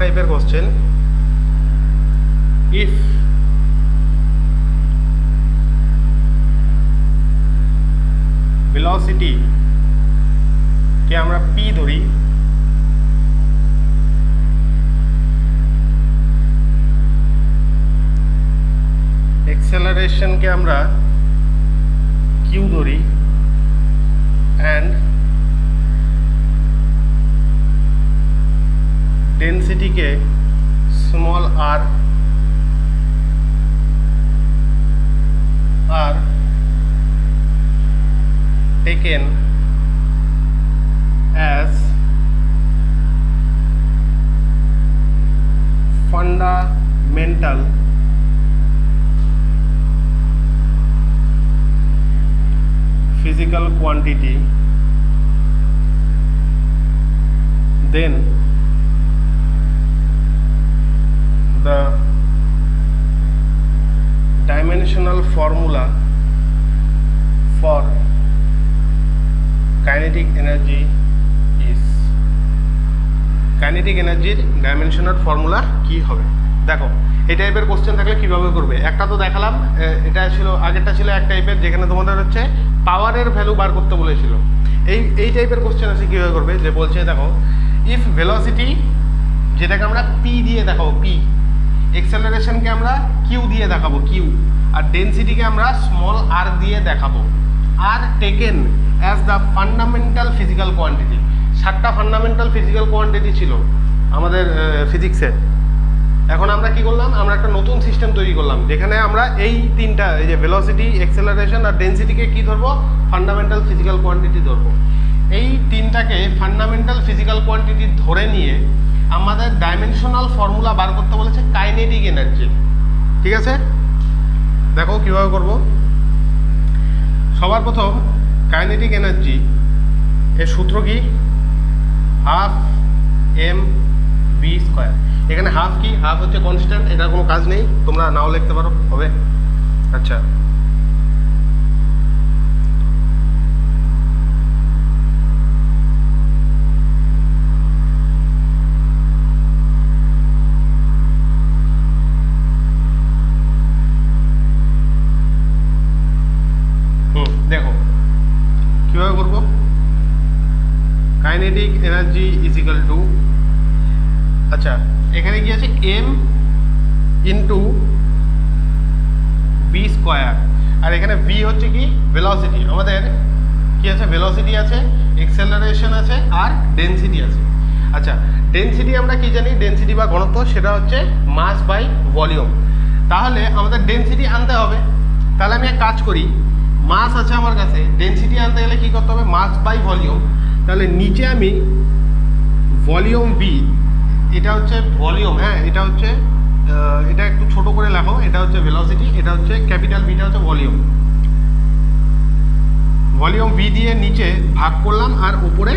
টাইপের কোশ্চেন, ইফ ভেলোসিটি কে আমরা p ধরি, acceleration কে আমরা q ধরি, and density K small r are taken as fundamental physical quantity, then the dimensional formula for kinetic energy is, kinetic energy dimensional formula কি হবে দেখো এই টাইপের কোশ্চেন থাকলে কীভাবে করবে, একটা তো দেখালাম, এটা ছিল আগেরটা ছিল এক টাইপের যেখানে তোমাদের হচ্ছে পাওয়ারের ভ্যালু বার করতে বলেছিল। এই টাইপের কোশ্চেন আছে কীভাবে করবে, যে বলছে দেখো ইফ ভেলোসিটি, যেটাকে আমরা পি দিয়ে দেখাবো পি, এক্সেলারেশনকে আমরা কিউ দিয়ে দেখাবো কিউ, আর ডেনসিটিকে আমরা স্মল আর দিয়ে দেখাবো, আর taken as the fundamental physical quantity. 7টা ফান্ডামেন্টাল ফিজিক্যাল কোয়ান্টিটি ছিল আমাদের ফিজিক্সে। এখন আমরা কি করলাম, আমরা একটা নতুন সিস্টেম তৈরি করলাম যেখানে আমরা এই তিনটা, এই যে ভেলোসিটি, এক্সেলারেশন আর ডেনসিটিকে কি ধরবো, ফান্ডামেন্টাল ফিজিক্যাল কোয়ান্টিটি ধরবো। এই তিনটাকে ফান্ডামেন্টাল ফিজিক্যাল কোয়ান্টিটি ধরে নিয়ে আমাদের ডাইমেনশনাল ফর্মুলা বার করতে বলেছে কাইনেটিক এনার্জি। ঠিক আছে, দেখো কীভাবে করব। সবার প্রথম কাইনেটিক এনার্জি এর সূত্র কি, হাফ এম ভি স্কোয়ার। এখানে হাফ কি, হাফ হচ্ছে কনস্ট্যান্ট, এটার কোনো কাজ নেই, তোমরা নাও লিখতে পারো, হবে। আচ্ছা, দেখো কীভাবে করবো, kinetic energy is equal two, আচ্ছা এখানে কি আছে, এম ইন্টু ভি স্কোয়ার, আর এখানে ভি হচ্ছে কি ভেলোসিটি, আমাদের কি আছে, ভেলোসিটি আছে, এক্সেলারেশন আছে আর ডেনসিটি আছে। আচ্ছা ডেনসিটি আমরা কি জানি, ডেনসিটি বা ঘনত্ব সেটা হচ্ছে মাস বাই ভলিউম। তাহলে আমাদের ডেনসিটি আনতে হবে, তাহলে আমি এক কাজ করি, মাস আছে আমার কাছে, ডেনসিটি আনতে গেলে কী করতে হবে, মাস বাই ভলিউম। তাহলে নিচে আমি ভলিউম ভি, এটা হচ্ছে ভলিউম, হ্যাঁ এটা হচ্ছে, এটা একটু ছোট করে লেখো, এটা হচ্ছে ভেলোসিটি, এটা হচ্ছে ক্যাপিটাল ভিটা হচ্ছে ভলিউম। ভলিউম ভি দিয়ে নিচে ভাগ করলাম আর উপরে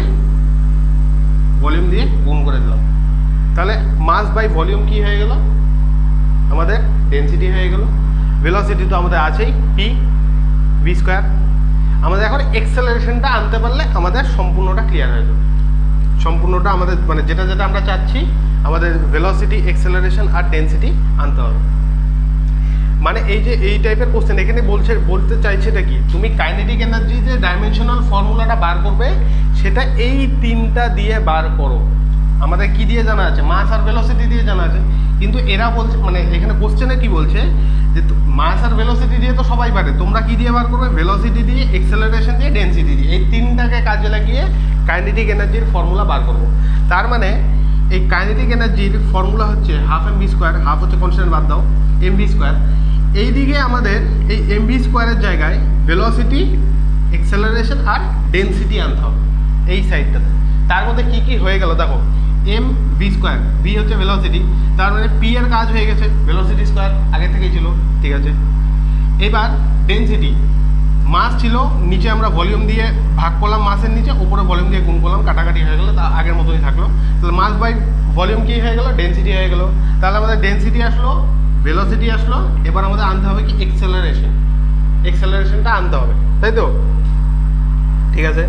ভলিউম দিয়ে গুণ করে দিলাম, তাহলে মাস বাই ভলিউম কি হয়ে গেল, আমাদের ডেনসিটি হয়ে গেল। ভেলোসিটি তো আমাদের আছেই পি ভি স্কোয়ার। আমাদের এখন এক্সেলারেশনটা আনতে পারলে আমাদের সম্পূর্ণটা ক্লিয়ার হয়ে যাবে, সম্পূর্ণটা আমাদের মানে যেটা যেটা আমরা চাচ্ছি, আমাদের ভেলোসিটি, এক্সেলারেশন আর ডেনসিটি আনতে হবে। মানে এই যে এই টাইপের কোশ্চেন এখানে বলতে চাইছেটা কি, তুমি কাইনেটিক এনার্জি যে ডাইমেনশনাল ফর্মুলাটা বার করবে সেটা এই তিনটা দিয়ে বার করো। আমাদের কি দিয়ে জানা আছে, মাস আর ভেলোসিটি দিয়ে জানা আছে, কিন্তু এরা বলছে মানে এখানে কোশ্চেনে কি বলছে যে মাস আর ভেলোসিটি দিয়ে তো সবাই পারে, তোমরা কি দিয়ে বার করবে, ভেলোসিটি দিয়ে, এক্সেলারেশন দিয়ে, ডেনসিটি দিয়ে, এই তিনটাকে কাজে লাগিয়ে কাইনেটিক এনার্জির ফর্মুলা বার করবো। তার মানে এই কাইনেটিক এনার্জির ফর্মুলা হচ্ছে half M V square, half হচ্ছে কনস্ট্যান্ট বাদ দাও, এম ভি স্কোয়ার। এইদিকে আমাদের এই এম ভি স্কোয়ারের জায়গায় ভেলোসিটি, এক্সেলারেশন আর ডেনসিটি আনতে হবে এই সাইডটাতে। তার মধ্যে কী কী হয়ে গেল দেখো, এম ভি স্কোয়ার, ভি হচ্ছে ভেলোসিটি, তার মানে পি এর কাজ হয়ে গেছে, ভেলোসিটি স্কোয়ার আগে থেকেই ছিল, ঠিক আছে। এবার ডেনসিটি, মাস ছিল, নিচে আমরা ভলিউম দিয়ে ভাগ করলাম মাসের নিচে, উপরে ভলিউম দিয়ে গুণ করলাম, কাটাকাটি হয়ে গেলো, তা আগের মতোই থাকলো। তাহলে মাস বাই ভলিউম কী হয়ে গেলো, ডেনসিটি হয়ে গেলো। তাহলে আমাদের ডেনসিটি আসলো, ভেলোসিটি আসলো, এবার আমাদের আনতে হবে কি এক্সেলারেশন, এক্সেলারেশনটা আনতে হবে, তাই তো, ঠিক আছে।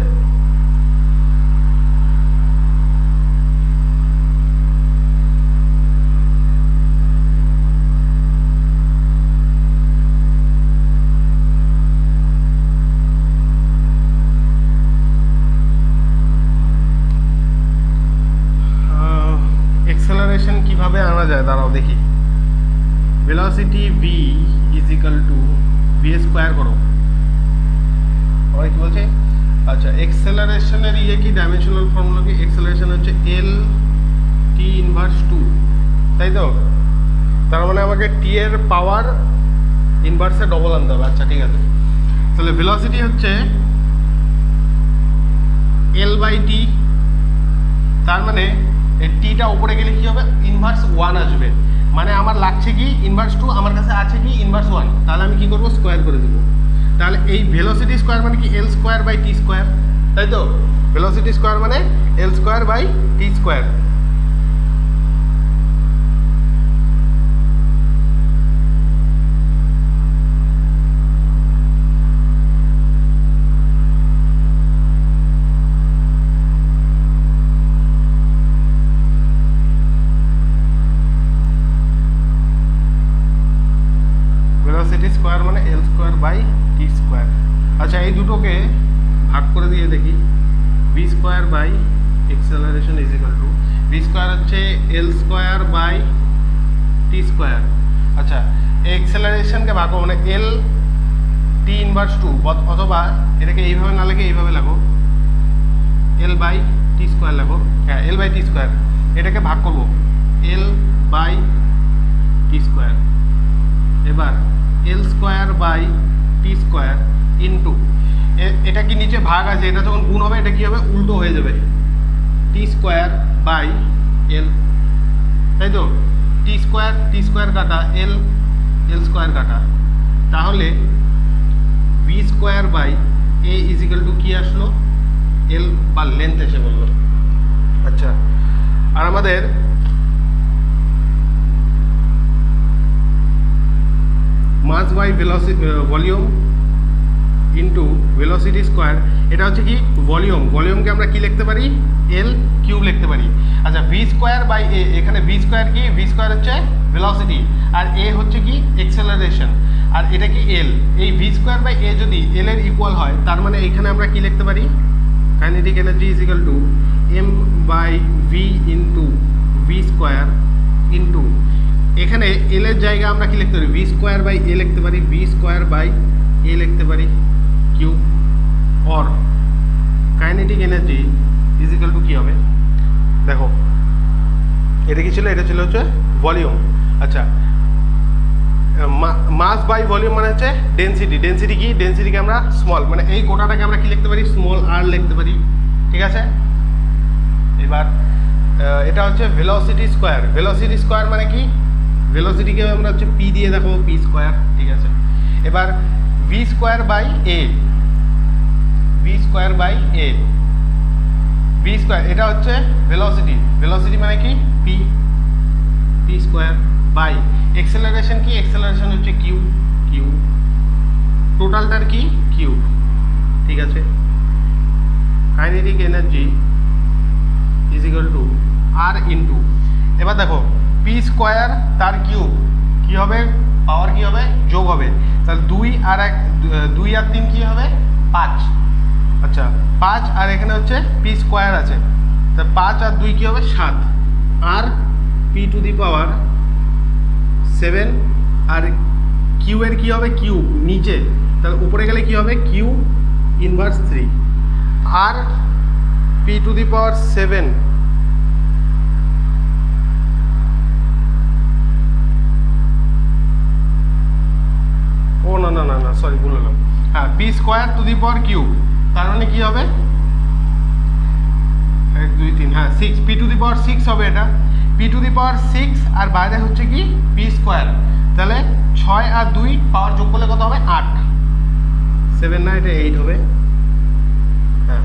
এক্সেলারেশন কিভাবে আনা যায় দাঁড়াও দেখি, velocity V is equal two V square করো, সবাই কি বলছে, আচ্ছা এক্সেলারেশনের ইয়ে কি, ডাইমেনশনাল ফর্মুলা কি, এক্সেলারেশন হচ্ছে এল টি ইনভার্স 2, তাই তো। তার মানে আমাকে টি এর পাওয়ার ইনভার্সে ডবল আনতে হবে, আচ্ছা ঠিক আছে। তাহলে ভেলোসিটি হচ্ছে এল বাই টি, তার মানে এই টিটা উপরে গেলে কী হবে, ইনভার্স 1 আসবে, মানে আমার লাগছে কি ইনভার্স 2, আমার কাছে আছে কি ইনভার্স 1, তাহলে আমি কি করব, স্কোয়ার করে দেবো। তাহলে এই ভেলোসিটি স্কোয়ার মানে কি L square by T square, তাই তো, ভেলোসিটি স্কোয়ার মানে L square by T square. Square মানে L square by T square. আচ্ছা এই দুটোকে ভাগ করে দিয়ে দেখি, V square by acceleration is equal to V square হচ্ছে L square by T square. আচ্ছা এক্সেলারেশনকে ভাগ মানে এল টি ইনভার্স টু, অথবা এটাকে এইভাবে না লিখে এইভাবে লাগো, এল বাই টি স্কোয়ার লাগো, হ্যাঁ এল বাই টি স্কোয়ার। এটাকে ভাগ করবো এল বাই টি স্কোয়ার। এবার L square by T square into, এটা কি নিচে ভাগ আছে, এটা যখন গুণ হবে এটা কি হবে উল্টো হয়ে যাবে, টি স্কোয়ার বাই এল, তাই তো? টি স্কোয়ার কাটা এল স্কোয়ার কাটা, তাহলে V square by A is equal to কি আসলো, এল বা লেন্থ এসে বললো। আচ্ছা আর আমাদের mass by volume into velocity square, এটা হচ্ছে কি ভলিউমকে আমরা কি লিখতে পারি, এল কিউব লিখতে পারি। আচ্ছা ভি স্কোয়ার বাই এ, এখানে ভি স্কোয়ার কি, ভি স্কোয়ার হচ্ছে ভেলোসিটি আর এ হচ্ছে কি এক্সেলারেশন, আর এটা কি এল। এই ভি স্কোয়ার বাই এ যদি এল এর ইকুয়াল হয় তার মানে এখানে আমরা কি লিখতে পারি, kinetic energy is equal to M by V into V square into, এখানে এল এর জায়গা আমরা কি লিখতে পারি, ভি স্কোয়ার বাই এ লিখতে পারি, ভি স্কোয়ার বাই এ লিখতে পারি cube, or kinetic energy is equal to কী হবে, দেখো এটা কি ছিল, এটা ছিল হচ্ছে ভলিউম। আচ্ছা মাস বাই ভলিউম মানে হচ্ছে ডেন্সিটি কি, ডেন্সিটিকে আমরা স্মল, মানে এই গোটাটাকে আমরা কি লিখতে পারি, স্মল আর লিখতে পারি, ঠিক আছে। এবার এটা হচ্ছে ভেলোসিটি স্কোয়ার মানে কি, ভেলোসিটিকে আমরা হচ্ছে পি দিয়ে দেখাবো, পি স্কোয়ার, ঠিক আছে। এবার V square by A, V square এটা হচ্ছে ভেলোসিটি মানে কি পি স্কোয়ার বাই এক্সেলারেশন কি, এক্সেলারেশন হচ্ছে কিউ, টোটালটার কি কিউ, ঠিক আছে। Kinetic energy is equal to R into, এবার দেখো পি স্কোয়ার তার কিউব কি হবে, পাওয়ার কি হবে যোগ হবে, তাহলে 2 আর 3 কি হবে 5। আচ্ছা 5 আর এখানে হচ্ছে পি স্কোয়ার আছে, তা 5 আর 2 কি হবে 7, আর পি টু দি পাওয়ার 7, আর কিউ এর কি হবে কিউব নিচে, তাহলে উপরে গেলে কি হবে কিউ ইনভার্স 3, আর পি টু দি পাওয়ার 7 না সরি ভুল হলাম, হ্যাঁ P square to the power cube, তার মানে কি হবে 1 2 3 হ্যাঁ 6, পি টু দি পাওয়ার 6 হবে, এটা পি টু দি পাওয়ার 6 আর বাইরে হচ্ছে কি পি স্কোয়ার, তাহলে 6 আর 2 পাওয়ার যোগ করলে কত হবে 8, 7 না এটা 8 হবে, হ্যাঁ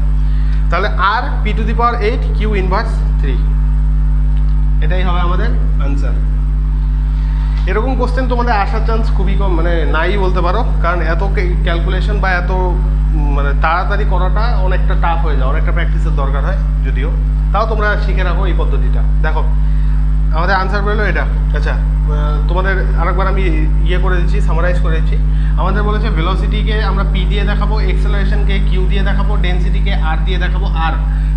তাহলে R P to the power 8 Q inverse 3, এটাই হবে আমাদের আনসার। এরকম কোশ্চেন তোমাদের আসার চান্স খুবই কম, মানে নাই বলতে পারো, কারণ এত ক্যালকুলেশন বা এত মানে তাড়াতাড়ি করাটা অনেকটা টাফ হয়ে যায়, অনেকটা প্র্যাকটিসের দরকার হয়, যদিও তাও তোমরা শিখে রাখো এই পদ্ধতিটা। দেখো আমাদের আনসার বেরোলো এটা। আচ্ছা তোমাদের আরেকবার আমি করে দিচ্ছি, সামারাইজ করে দিচ্ছি। আমাদের বলেছে ভেলোসিটিকে আমরা পি দিয়ে দেখাবো, এক্সেলারেশনকে কিউ দিয়ে দেখাবো, ডেন্সিটিকে আর দিয়ে দেখাবো, আর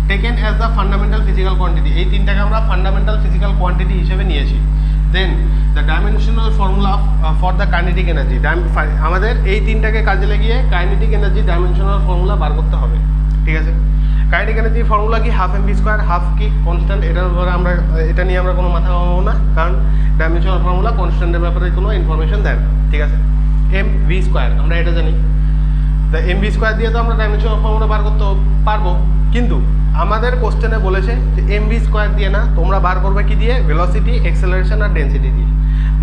taken as the fundamental physical quantity, এই তিনটাকে আমরা ফান্ডামেন্টাল ফিজিক্যাল কোয়ান্টিটি হিসেবে নিয়েছি। Then the dimensional formula for the kinetic energy, আমাদের এই তিনটাকে কাজে লাগিয়ে কাইনেটিক এনার্জি ডাইমেনশনাল ফর্মুলা বার করতে হবে, ঠিক আছে। কাইনেটিক এনার্জি ফর্মুলা কি, half M V square, half কি কনস্ট্যান্ট, এটার ব্যাপারে আমরা এটা নিয়ে আমরা কোনো মাথা ঘামাবো না, কারণ ডাইমেনশনাল ফর্মুলা কনস্ট্যান্টের ব্যাপারে কোনো ইনফরমেশন দেয় না, ঠিক আছে। এম ভি স্কোয়ার আমরা এটা জানি, তা এম ভি স্কোয়ার দিয়ে তো আমরা ডাইমেনশনাল ফর্মুলা বার করতে পারবো, কিন্তু আমাদের কোশ্চেনে বলেছে যে এম ভি স্কোয়ার দিয়ে না, তোমরা বার করবে কি দিয়ে, ভেলোসিটি, এক্সেলারেশন আর ডেন্সিটি দিয়ে।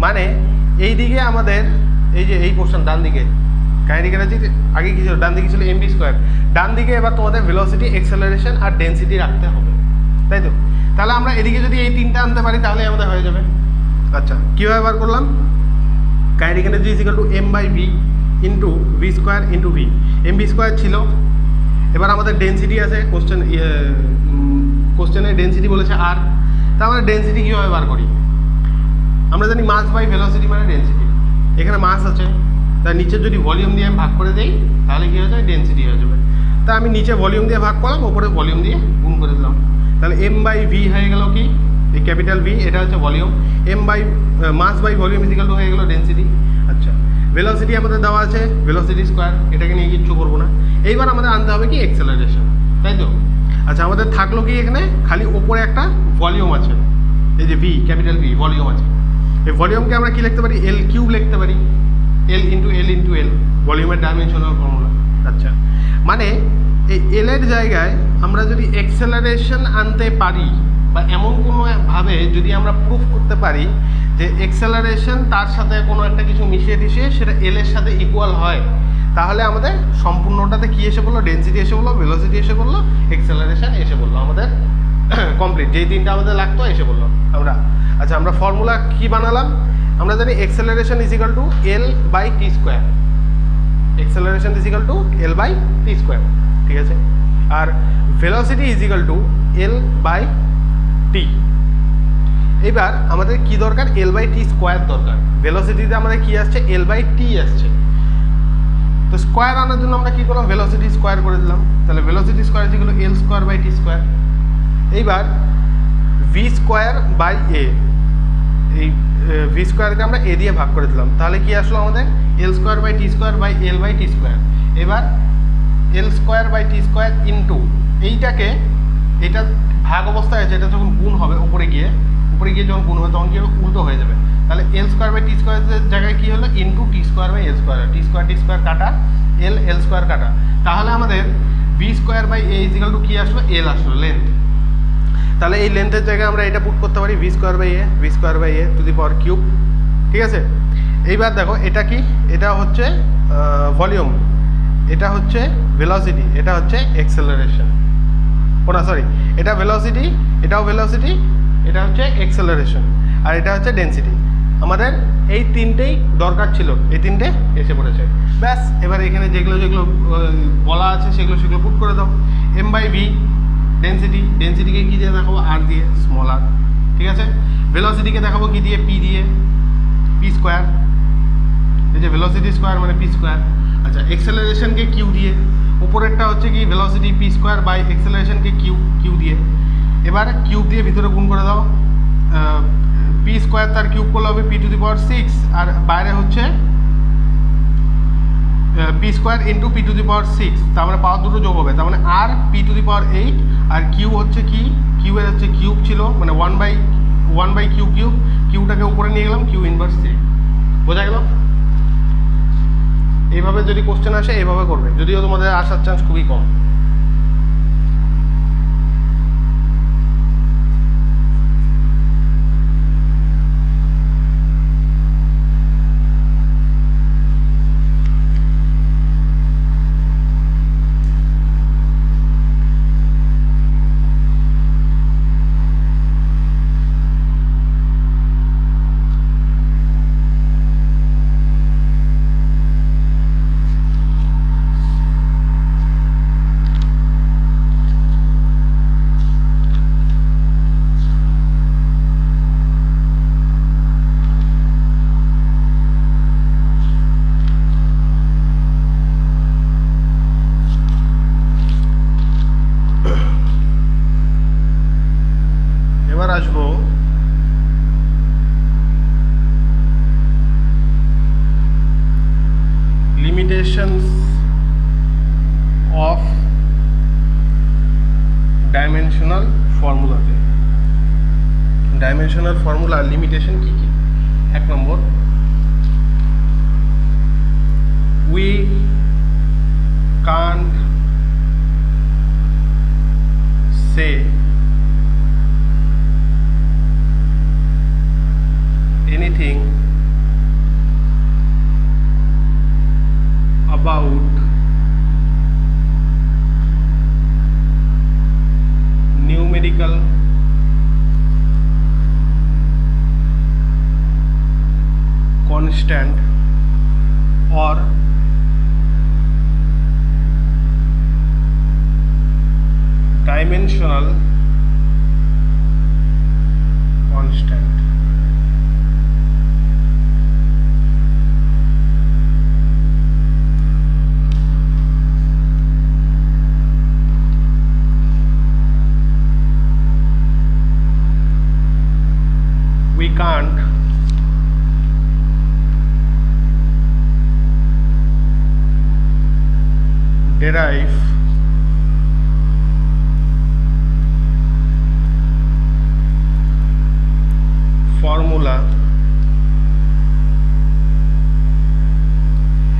মানে এই দিকে আমাদের এই যে এই পোর্শন ডান দিকে কাইনেটিক এনার্জি আগে কি ছিল, ডান দিকে ছিল এম ভি স্কোয়ার, ডান দিকে এবার তোমাদের ভেলোসিটি, এক্সেলারেশন আর ডেন্সিটি রাখতে হবে, তাই তো। তাহলে আমরা এদিকে যদি এই তিনটা আনতে পারি তাহলে আমাদের হয়ে যাবে। আচ্ছা কীভাবে বার করলাম, kinetic energy is equal to M by V into V square into V, M V square ছিল, এবার আমাদের ডেন্সিটি আছে, কোশ্চেনে ডেন্সিটি বলেছে আর, তা আমরা ডেন্সিটি কীভাবে বার করি, আমরা জানি মাস বাই ভেলোসিটি মানে ডেন্সিটি, এখানে মাস আছে তাই নিচে যদি ভলিউম দিয়ে আমি ভাগ করে দিই তাহলে কী হয়ে যাবে, ডেন্সিটি হয়ে যাবে। তা আমি নিচে ভলিউম দিয়ে ভাগ করলাম, ওপরে ভলিউম দিয়ে গুণ করে দিলাম, তাহলে m/v হয়ে গেল কি, এই ক্যাপিটাল ভি এটা হচ্ছে volume, mass by volume equal to হয়ে গেল ডেন্সিটি। আচ্ছা, ভেলোসিটি আমাদের দেওয়া আছে ভেলোসিটি স্কোয়ার, এটাকে নিয়ে কিচ্ছু করবো না। এইবার আমাদের আনতে হবে কি এক্সেলারেশন, তাই তো। আচ্ছা, আমাদের থাকলো কি এখানে, খালি ওপরে একটা ভলিউম আছে, এই যে ভি ক্যাপিটাল ভি ভলিউম আছে, এই ভলিউমকে আমরা কি লিখতে পারি, এল কিউব লিখতে পারি, এল ইন্টু এল ভলিউমের ডাইমেনশনাল ফর্মুলা। আচ্ছা, মানে এই এল এর জায়গায় আমরা যদি এক্সেলারেশন আনতে পারি বা এমন কোনোভাবে যদি আমরা প্রুফ করতে পারি যে এক্সেলারেশন তার সাথে কোনো একটা কিছু মিশিয়ে টিশিয়ে সেটা এল এর সাথে ইকুয়াল হয়, তাহলে আমাদের সম্পূর্ণটাতে কী এসে বললো, ডেন্সিটি এসে বললো, ভেলোসিটি এসে বললো, এক্সেলারেশন এসে বললো, আমাদের কমপ্লিট যেই তিনটা আমাদের লাগতো এসে বললো আমরা। আচ্ছা, আমরা ফর্মুলা কি বানালাম, আমরা জানি acceleration equal to L by T square, acceleration equal to L by T square, ঠিক আছে। আর velocity equal to L by T. এবার আমাদের কি দরকার, এল বাই টি স্কোয়ার দরকার। ভেলোসিটিতে আমাদের কি আসছে, এল বাই টি আসছে, তো স্কোয়ার আনার জন্য আমরা কি করলাম, ভেলোসিটি স্কোয়ার করে দিলাম, তাহলে ভেলোসিটি স্কোয়ার যেগুলো এল স্কোয়ার বাই টি স্কোয়ার। এইবার ভি স্কোয়ার বাই এ, এই ভি স্কোয়ারকে আমরা এ দিয়ে ভাগ করে দিলাম, তাহলে কি আসলো আমাদের, L square by T square by L by T square. এবার L square by T square into এইটাকে, এটা ভাগ অবস্থায় আছে, এটা যখন গুণ হবে উপরে গিয়ে যখন গুণ হবে তখন কি হবে, উল্টো হয়ে যাবে, তাহলে এল স্কোয়ার বাই টি স্কোয়ারের জায়গায় কী হলো, into T square by L square, T square কাটা, এল স্কোয়ার কাটা, তাহলে আমাদের B square by A equal to কী আসলো, এল আসলো, লেন্থ। তাহলে এই লেন্থের জায়গায় আমরা এটা পুট করতে পারি V square by A to the power cube, ঠিক আছে। এইবার দেখো এটা কি, এটা হচ্ছে ভলিউম, এটা হচ্ছে ভেলোসিটি, এটা হচ্ছে এক্সেলারেশন, সরি এটা ভেলোসিটি, এটাও ভেলোসিটি, এটা হচ্ছে এক্সেলারেশন, আর এটা হচ্ছে ডেন্সিটি। আমাদের এই তিনটেই দরকার ছিল, এই তিনটে এসে পড়েছে, ব্যাস। এবার এখানে যেগুলো বলা আছে সেগুলো পুট করে দাও। এম বাই ভি ডেন্সিটিকে কী দিয়ে দেখাবো, আর দিয়ে, স্মল আর, ঠিক আছে। ভেলোসিটিকে দেখাবো কি দিয়ে, পি স্কোয়ার, এই যে ভেলোসিটি স্কোয়ার মানে পি স্কোয়ার। আচ্ছা, এক্সেলারেশনকে কিউ দিয়ে, উপরেরটা হচ্ছে কি ভেলোসিটি পি স্কোয়ার বাই এক্সেলারেশনকে কিউ দিয়ে। এবার কিউব দিয়ে ভিতরে গুণ করে দাও, পি স্কোয়ার তার কিউব করলে হবে পি টু দি পাওয়ার 6, আর বাইরে হচ্ছে P square into P to the power 6, তার মানে পাওয়ার দুটো যোগ হবে, তার মানে R P to the power 8, আর কিউ হচ্ছে কি, কিউয়ের হচ্ছে কিউব ছিল, মানে 1 বাই কিউটাকে উপরে নিয়ে গেলাম, কিউ ইনভার্স 3, বোঝা গেল। এইভাবে যদি কোশ্চেন আসে এইভাবে করবে, যদিও তোমাদের আসার চান্স খুবই কম। আসবো লিমিটেশনস অফ ডাইমেনশনাল ফর্মুলাতে। ডাইমেনশনাল ফর্মুলার লিমিটেশন কি কি? 1 নম্বর, we can't say anything about numerical constant or dimensional constant. can't derive formula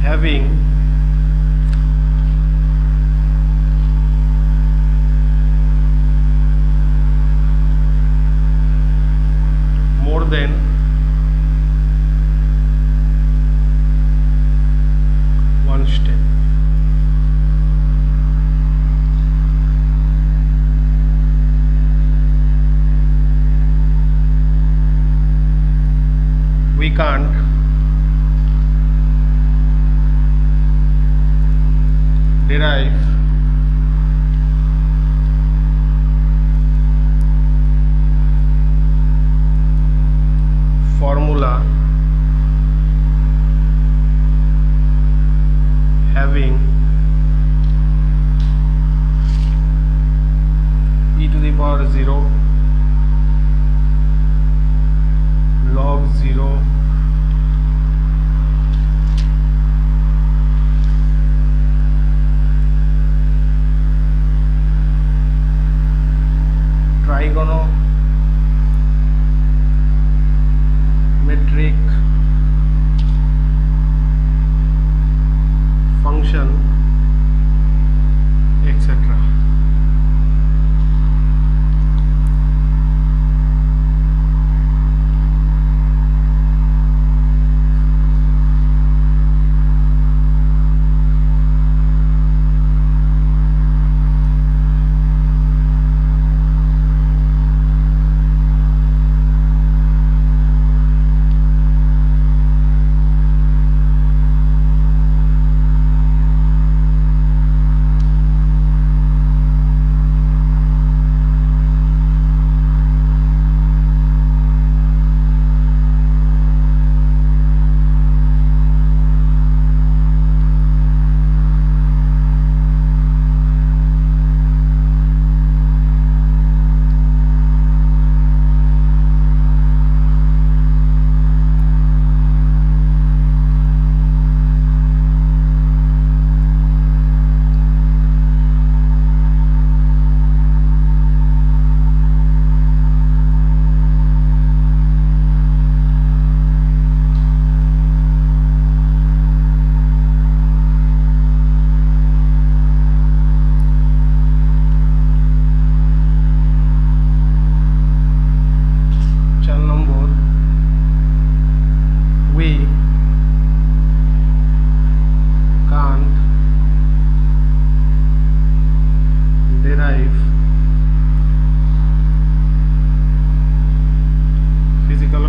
having more than one step. We can't derive formula having e to the power 0 log 0 trigonometric function, etc.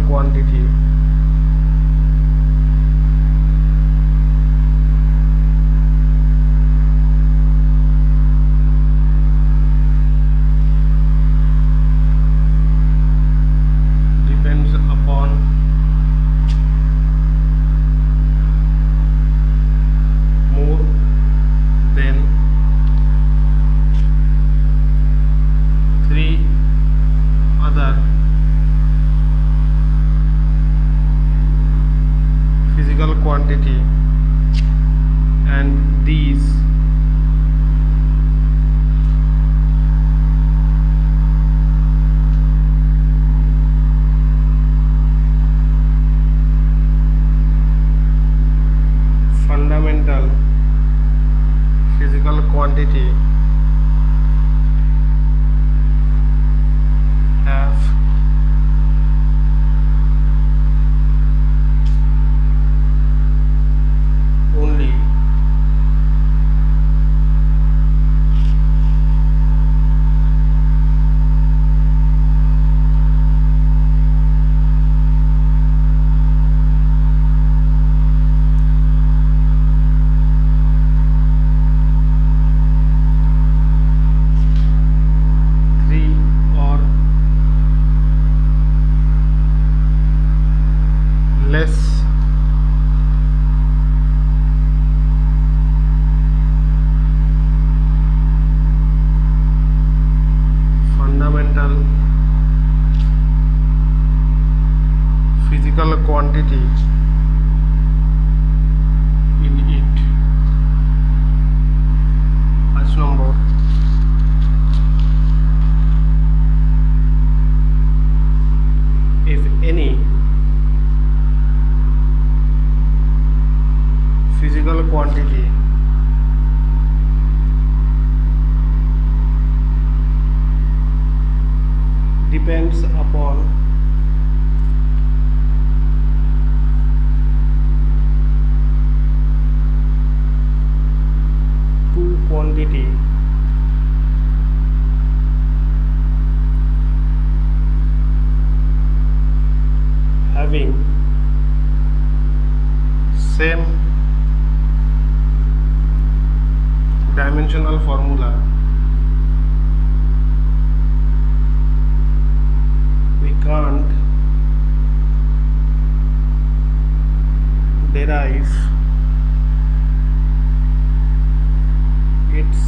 Quantity depends upon more than 3 other physical quantity, and these fundamental physical quantity have only three or less fundamental quantity in it. First number, if any physical quantity depends upon two quantity having same dimensional formula, we can't derive its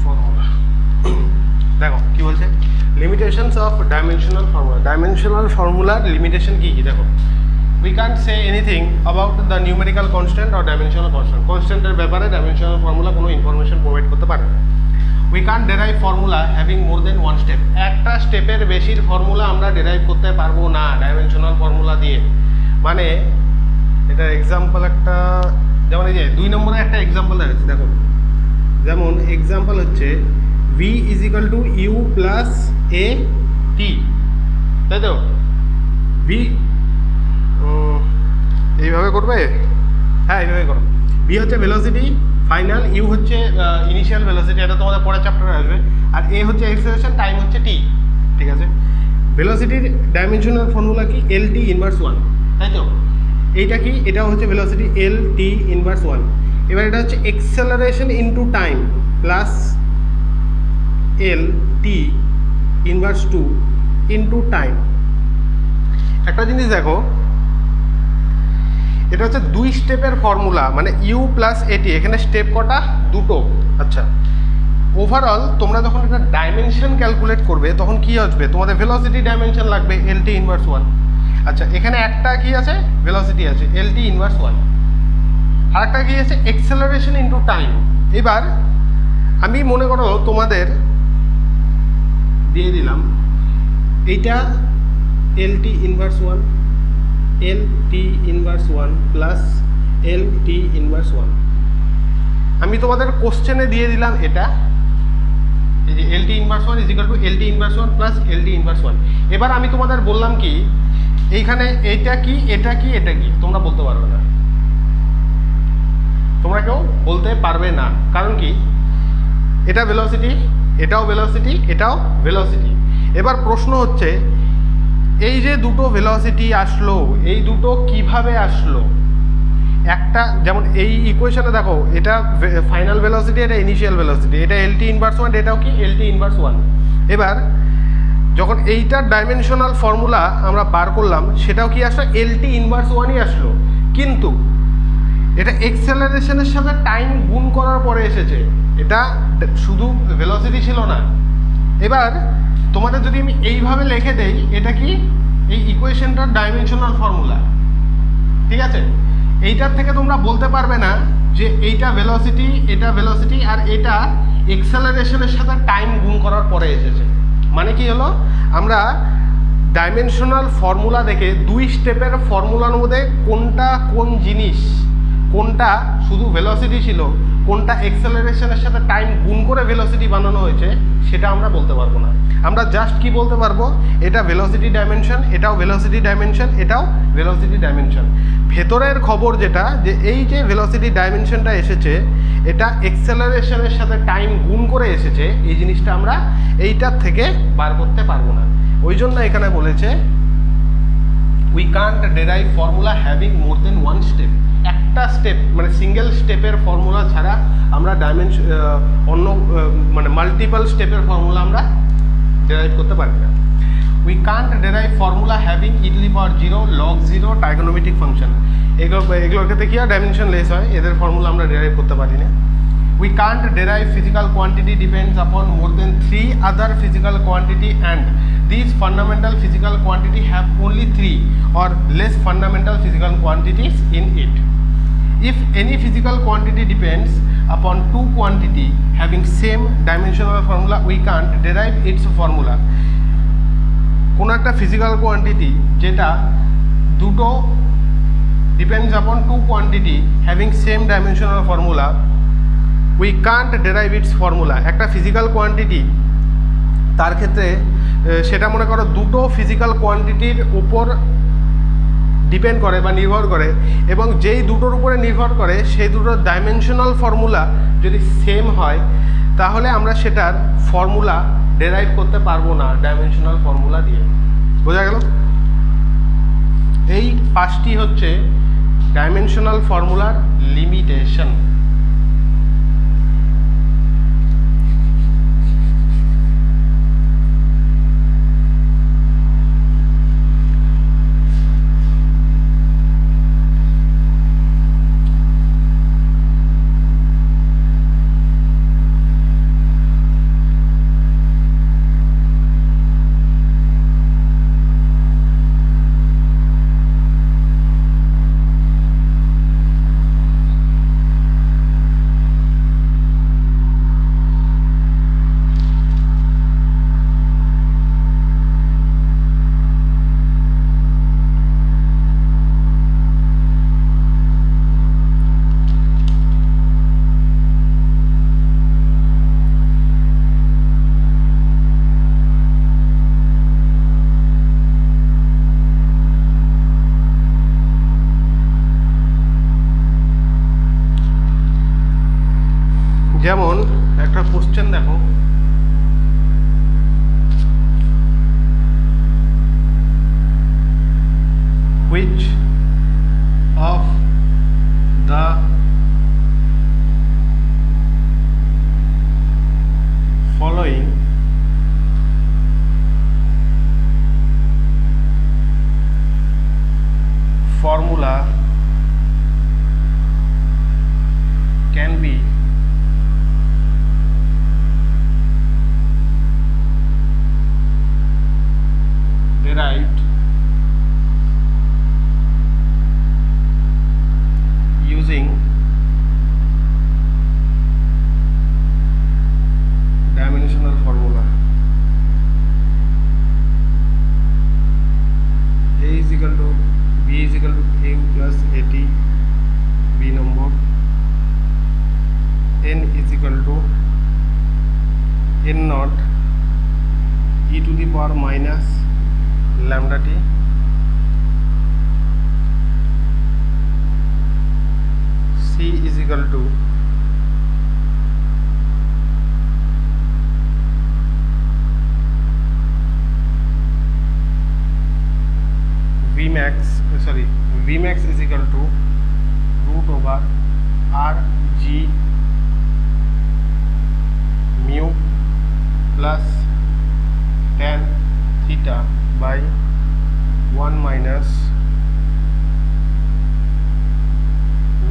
formula. দেখো কি বলছে, limitations of dimensional formula. Dimensional ফর্মুলার লিমিটেশন কি কি দেখো, we can't say anything about the numerical constant or dimensional constant. কনস্ট্যান্টের ব্যাপারে ডাইমেনশনাল ফর্মুলা কোনো ইনফরমেশন প্রোভাইড করতে পারে না। we can't derive formula having more than one step. একটা স্টেপের বেশির ফর্মুলা আমরা ডেরাইভ করতে পারবো না ডাইমেনশনাল ফর্মুলা দিয়ে। মানে এটা এক্সাম্পল একটা, যেমন এই যে 2 নম্বরে একটা এক্সাম্পল দেখাচ্ছি দেখো, যেমন এক্সাম্পল হচ্ছে v is equal to u plus a t, তাই তো? v এইভাবে করবে, হ্যাঁ এইভাবে করো। v হচ্ছে ভেলোসিটি ফাইনাল, ইউ হচ্ছে ইনিশিয়াল ভেলোসিটি, এটা তোমাদের পরের চ্যাপ্টারে আসবে, আর এ হচ্ছে এক্সেলারেশন, টাইম হচ্ছে টি, ঠিক আছে? ভেলোসিটির ডাইমেনশনাল ফর্মুলা কি, এল টি ইনভার্স 1, তাই তো? এইটা কি, এটা হচ্ছে ভেলোসিটি এল টি ইনভার্স 1। এবার এটা হচ্ছে acceleration into time plus L T inverse 2 into time. একটা জিনিস দেখো, এটা হচ্ছে 2 স্টেপের ফর্মুলা, মানে ইউ প্লাস এটি, এখানে স্টেপ কটা, 2টো। আচ্ছা, ওভারঅল তোমরা যখন একটা ডাইমেনশন ক্যালকুলেট করবে তখন কি আসবে, তোমাদের ভেলোসিটি ডাইমেনশন লাগবে এল টি ইনভার্স 1। আচ্ছা, এখানে একটা কি আছে, ভেলোসিটি আছে এল টি ইনভার্স 1, আর একটা কি আছে, এক্সেলারেশন ইনটু টাইম। এবার আমি মনে করো তোমাদের দিয়ে দিলাম এইটা L T inverse 1, L T inverse 1 plus L T inverse 1। আমি তোমাদের কোশ্চেনে দিয়ে দিলাম এটা, এই যে L T inverse 1 is equal to L T inverse 1 plus L T inverse 1। এবার আমি তোমাদের বললাম কি, এইখানে এইটা কি, এটা কি, এটা কি, তোমরা বলতে পারবে না, তোমরা কেউ বলতে পারবে না। কারণ কি, এটা ভেলোসিটি, এটাও ভেলোসিটি, এটাও ভেলোসিটি। এবার প্রশ্ন হচ্ছে, এই যে দুটো ভেলোসিটি আসলো, এই দুটো কিভাবে আসলো? একটা যেমন এই ইকুয়েশনে দেখো, এটা ফাইনাল ভেলোসিটি, এটা ইনিশিয়াল ভেলোসিটি, এটা এল টি ইনভার্স 1, এটাও কি এল টি ইনভার্স 1। এবার যখন এইটার ডাইমেনশনাল ফর্মুলা আমরা বার করলাম, সেটাও কি আসলো, এল টি ইনভার্স 1ই আসলো, কিন্তু এটা এক্সেলারেশনের সাথে টাইম গুণ করার পরে এসেছে, এটা শুধু ভেলোসিটি ছিল না। এবার তোমাদের যদি আমি এইভাবে লিখে দেই, এটা কি, এই ইকুয়েশনটার ডাইমেনশনাল ফর্মুলা, ঠিক আছে? এইটার থেকে তোমরা বলতে পারবে না যে এইটা ভেলোসিটি, এটা ভেলোসিটি, আর এটা এক্সেলারেশনের সাথে টাইম গুণ করার পরে এসেছে। মানে কি হলো, আমরা ডাইমেনশনাল ফর্মুলা দেখে 2 স্টেপের ফর্মুলার মধ্যে কোনটা কোন জিনিস, কোনটা শুধু ভেলোসিটি ছিল, কোনটা এক্সেলারেশনের সাথে টাইম গুণ করে ভেলোসিটি বানানো হয়েছে, সেটা আমরা বলতে পারবো না। আমরা জাস্ট কি বলতে পারবো, এটা ভেলোসিটি ডাইমেনশন, এটাও ভেলোসিটি ডাইমেনশন, এটাও ভেলোসিটি ডাইমেনশন। ভেতরের খবর যেটা, যে এই যে ভেলোসিটি ডাইমেনশনটা এসেছে, এটা এক্সেলারেশনের সাথে টাইম গুণ করে এসেছে, এই জিনিসটা আমরা এইটার থেকে বার করতে পারবো না। ওই জন্য এখানে বলেছে we can't derive formula having more than 1 step. একটা স্টেপ মানে সিঙ্গেল স্টেপের ফর্মুলা ছাড়া আমরা অন্য মানে মাল্টিপল স্টেপের ফর্মুলা আমরা ডেরাইভ করতে পারি না। We can't derive formula having e to the power 0, log 0 trigonometric function. এগুলোর ক্ষেত্রে কি হয়, ডাইমেনশন লেস হয়, এদের ফর্মুলা আমরা ডেরাইভ করতে পারি না। we can't derive physical quantity depends upon more than 3 other physical quantity, and these fundamental physical quantity have only 3 or less fundamental physical quantities in it. If any physical quantity depends upon 2 quantity having same dimensional formula, we can't derive its formula. কোনো একটা physical quantity যেটা দুটো depends upon 2 quantity having same dimensional formula, we can't derive its formula. একটা physical quantity তার ক্ষেত্রে সেটা মনে করো দুটো physical quantityর উপর ডিপেন্ড করে বা নির্ভর করে, এবং যেই দুটোর উপরে নির্ভর করে সেই দুটোর ডাইমেনশনাল ফর্মুলা যদি সেম হয় তাহলে আমরা সেটার ফর্মুলা ডেরাইভ করতে পারবো না ডাইমেনশনাল ফর্মুলা দিয়ে। বোঝা গেল? এই 5টি হচ্ছে ডাইমেনশনাল ফর্মুলার লিমিটেশন। যেমন একটা কোশ্চেন দেখো, which of the following formula can be derived using dimensional formula. A is equal to B is equal to A plus AT, B number. N is equal to N naught e to the power minus lambda t. C is equal to Vmax is equal to root over Rg mu plus tan theta by 1 minus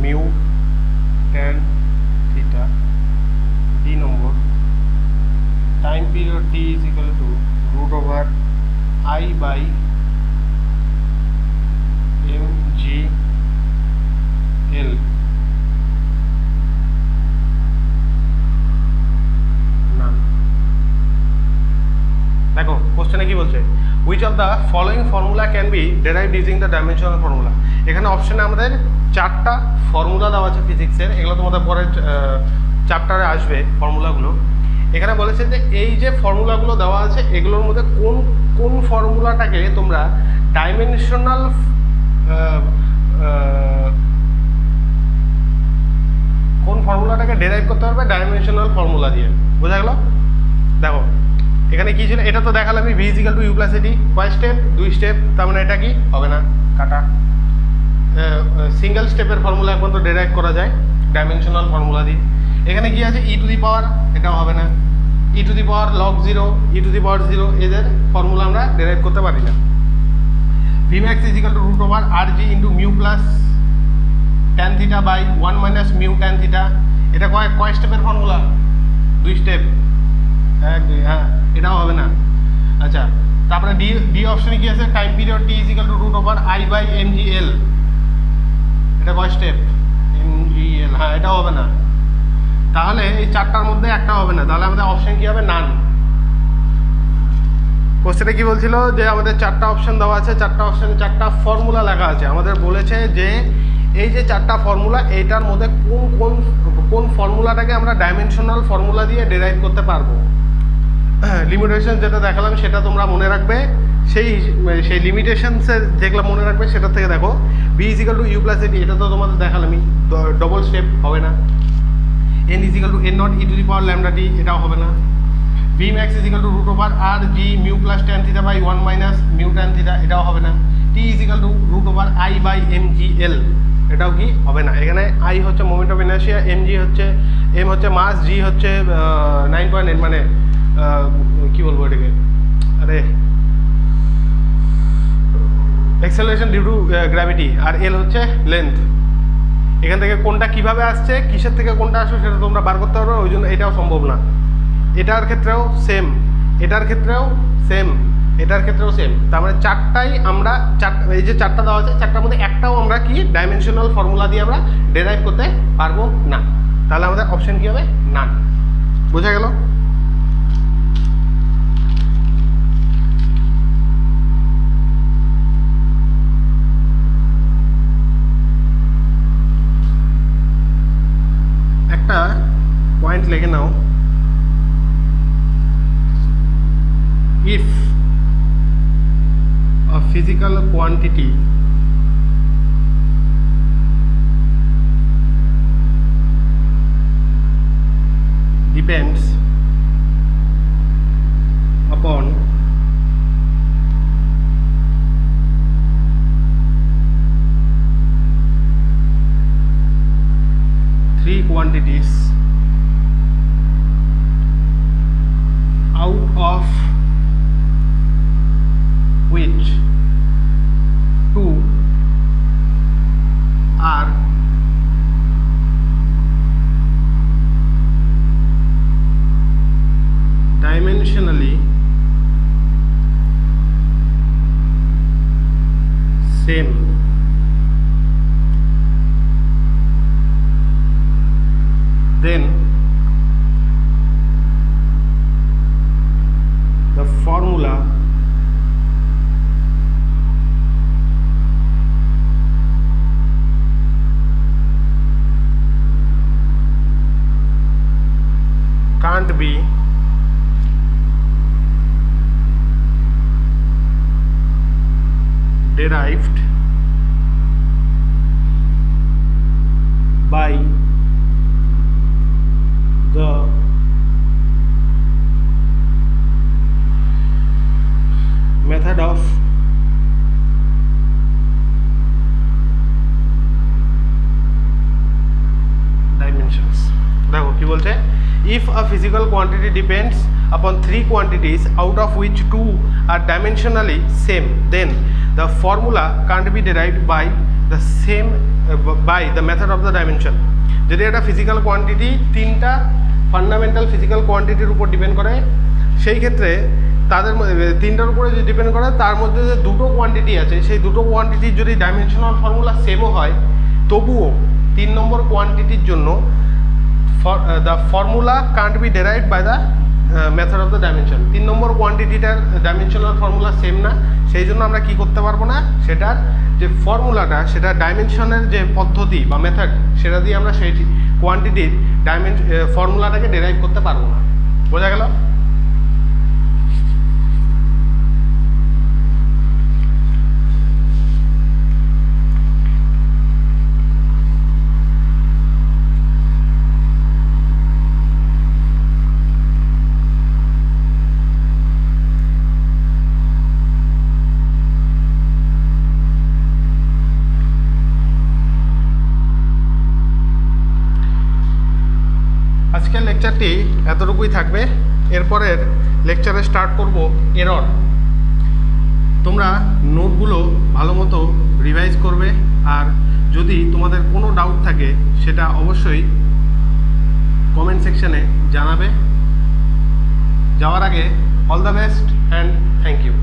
mu tan theta. D number, time period T is equal to root over I by mgl. দেখো কোশ্চেনে কি বলছে, which of the following formula can be derived using the dimensional formula. এখানে অপশনে আমাদের 4টা ফর্মুলা দেওয়া আছে ফিজিক্সের, এগুলো তোমাদের পরে চ্যাপ্টারে আসবে ফর্মুলাগুলো। এখানে বলেছে যে এই যে ফর্মুলাগুলো দেওয়া আছে এগুলোর মধ্যে কোন কোন ফর্মুলাটাকে তোমরা ডাইমেনশনাল কোন ফর্মুলাটাকে ডেরাইভ করতে পারবে ডাইমেনশনাল ফর্মুলা দিয়ে। বোঝা গেল? দেখো এখানে কি ছিল, এটা তো দেখালাম আমি, v = u + at, কয় স্টেপ? 2 স্টেপ, তার মানে এটা কি হবে না, কাটা। সিঙ্গেল স্টেপের ফর্মুলা এখন তো ডেরাইভ করা যায় ডাইমেনশনাল ফর্মুলা দিয়ে। এখানে কি আছে, e টু দি পাওয়ার, এটাও হবে না। e to the power log 0, e to the power 0, এদের ফর্মুলা আমরা ডেরাইভ করতে পারি না। Vmax is equal to root over Rg into mu plus tan theta by 1 minus mu tan theta. এটা কয় স্টেপের ফর্মুলা? 2 স্টেপ, 1 2, হ্যাঁ এটাও হবে না। আচ্ছা, তারপরে ডি অপশনে কি আছে? Time period T is equal two √/I/mgl, এটা কয় স্টেপ? mgl, হ্যাঁ এটাও হবে না। তাহলে এই চারটার মধ্যে একটা হবে না, তাহলে আমাদের অপশন কি হবে? নান। কোশ্চেনে কি বলছিল যে আমাদের 4টা অপশন দেওয়া আছে, 4টা অপশনে 4টা ফর্মুলা লেখা আছে। আমাদের বলেছে যে এই যে 4টা ফর্মুলা, এইটার মধ্যে কোন ফর্মুলাটাকে আমরা ডাইমেনশনাল ফর্মুলা দিয়ে ডেরাইভ করতে পারবো। লিমিটেশন যেটা দেখালাম সেটা তোমরা মনে রাখবে, সেই লিমিটেশনসের যেগুলো মনে রাখবে সেটা থেকে দেখো। b = u + at, এটা তো তোমাদের দেখালামই, ডবল স্টেপ হবে না। n = n0 e⁻λt, এটাও হবে না। Vmax = √/rg μ + tan θ/1 - μ tan θ, এটাও হবে না। t = √/I/mgl, এটাও কি হবে না। এখানে I হচ্ছে মোমেন্ট অফ ইনার্শিয়া, m হচ্ছে মাস, g হচ্ছে 9.8 মানে কি বলবো এটাকে, আরে অ্যাক্সেলারেশন ডিউ টু গ্র্যাভিটি, আর l হচ্ছে লেন্থ। এখান থেকে কোনটা কিভাবে আসছে, কিসের থেকে কোনটা আসবে সেটা তোমরা বার করতে পারবে, ওই জন্য এটাও সম্ভব না। এটার ক্ষেত্রেও সেম, এটার ক্ষেত্রেও সেম, এটার ক্ষেত্রেও সেম। তার মানে চারটাই আমরা এই যে 4টা দেওয়া আছে, 4টার মধ্যে একটাও আমরা কি ডাইমেনশনাল ফর্মুলা দিয়ে আমরা ডেরাইভ করতে পারবো না। তাহলে আমাদের অপশন কি হবে? নান। বোঝা গেল? একটা পয়েন্ট লিখে নাও, if a physical quantity depends upon three quantities out of which 2 are dimensionally same, then the formula can't be derived by the method of dimensions। দেখো কি বলছে, if a physical quantity depends upon 3 quantities out of which 2 are dimensionally same, then the formula can't be derived by the method of the dimension। যদি একটা ফিজিক্যাল কোয়ান্টিটি 3টা ফান্ডামেন্টাল ফিজিক্যাল কোয়ান্টিটির উপর ডিপেন্ড করে, সেই ক্ষেত্রে তাদের মধ্যে 3টার উপরে যে ডিপেন্ড করে তার মধ্যে যে দুটো কোয়ান্টিটি আছে, সেই দুটো কোয়ান্টিটির যদি ডাইমেনশনাল ফর্মুলা সেমও হয়, তবুও 3 নম্বর কোয়ান্টিটির জন্য the formula can't be derived by the method of the dimension। 3 নম্বর কোয়ান্টিটিটার ডাইমেনশনাল ফর্মুলা সেম না, সেই জন্য আমরা কি করতে পারবো না, সেটার যে ফর্মুলাটা, সেটা ডাইমেনশনের যে পদ্ধতি বা মেথড, সেটা দিয়ে আমরা সেই কোয়ান্টিটির ফর্মুলাটাকে ডেরাইভ করতে পারবো না। বোঝা গেল? আজকের লেকচারটি এতটুকুই থাকবে। এরপরের লেকচারে স্টার্ট করব এরর। তোমরা নোটগুলো ভালো মতো রিভাইজ করবে, আর যদি তোমাদের কোনো ডাউট থাকে সেটা অবশ্যই কমেন্ট সেকশনে জানাবে। যাওয়ার আগে all the best and thank you.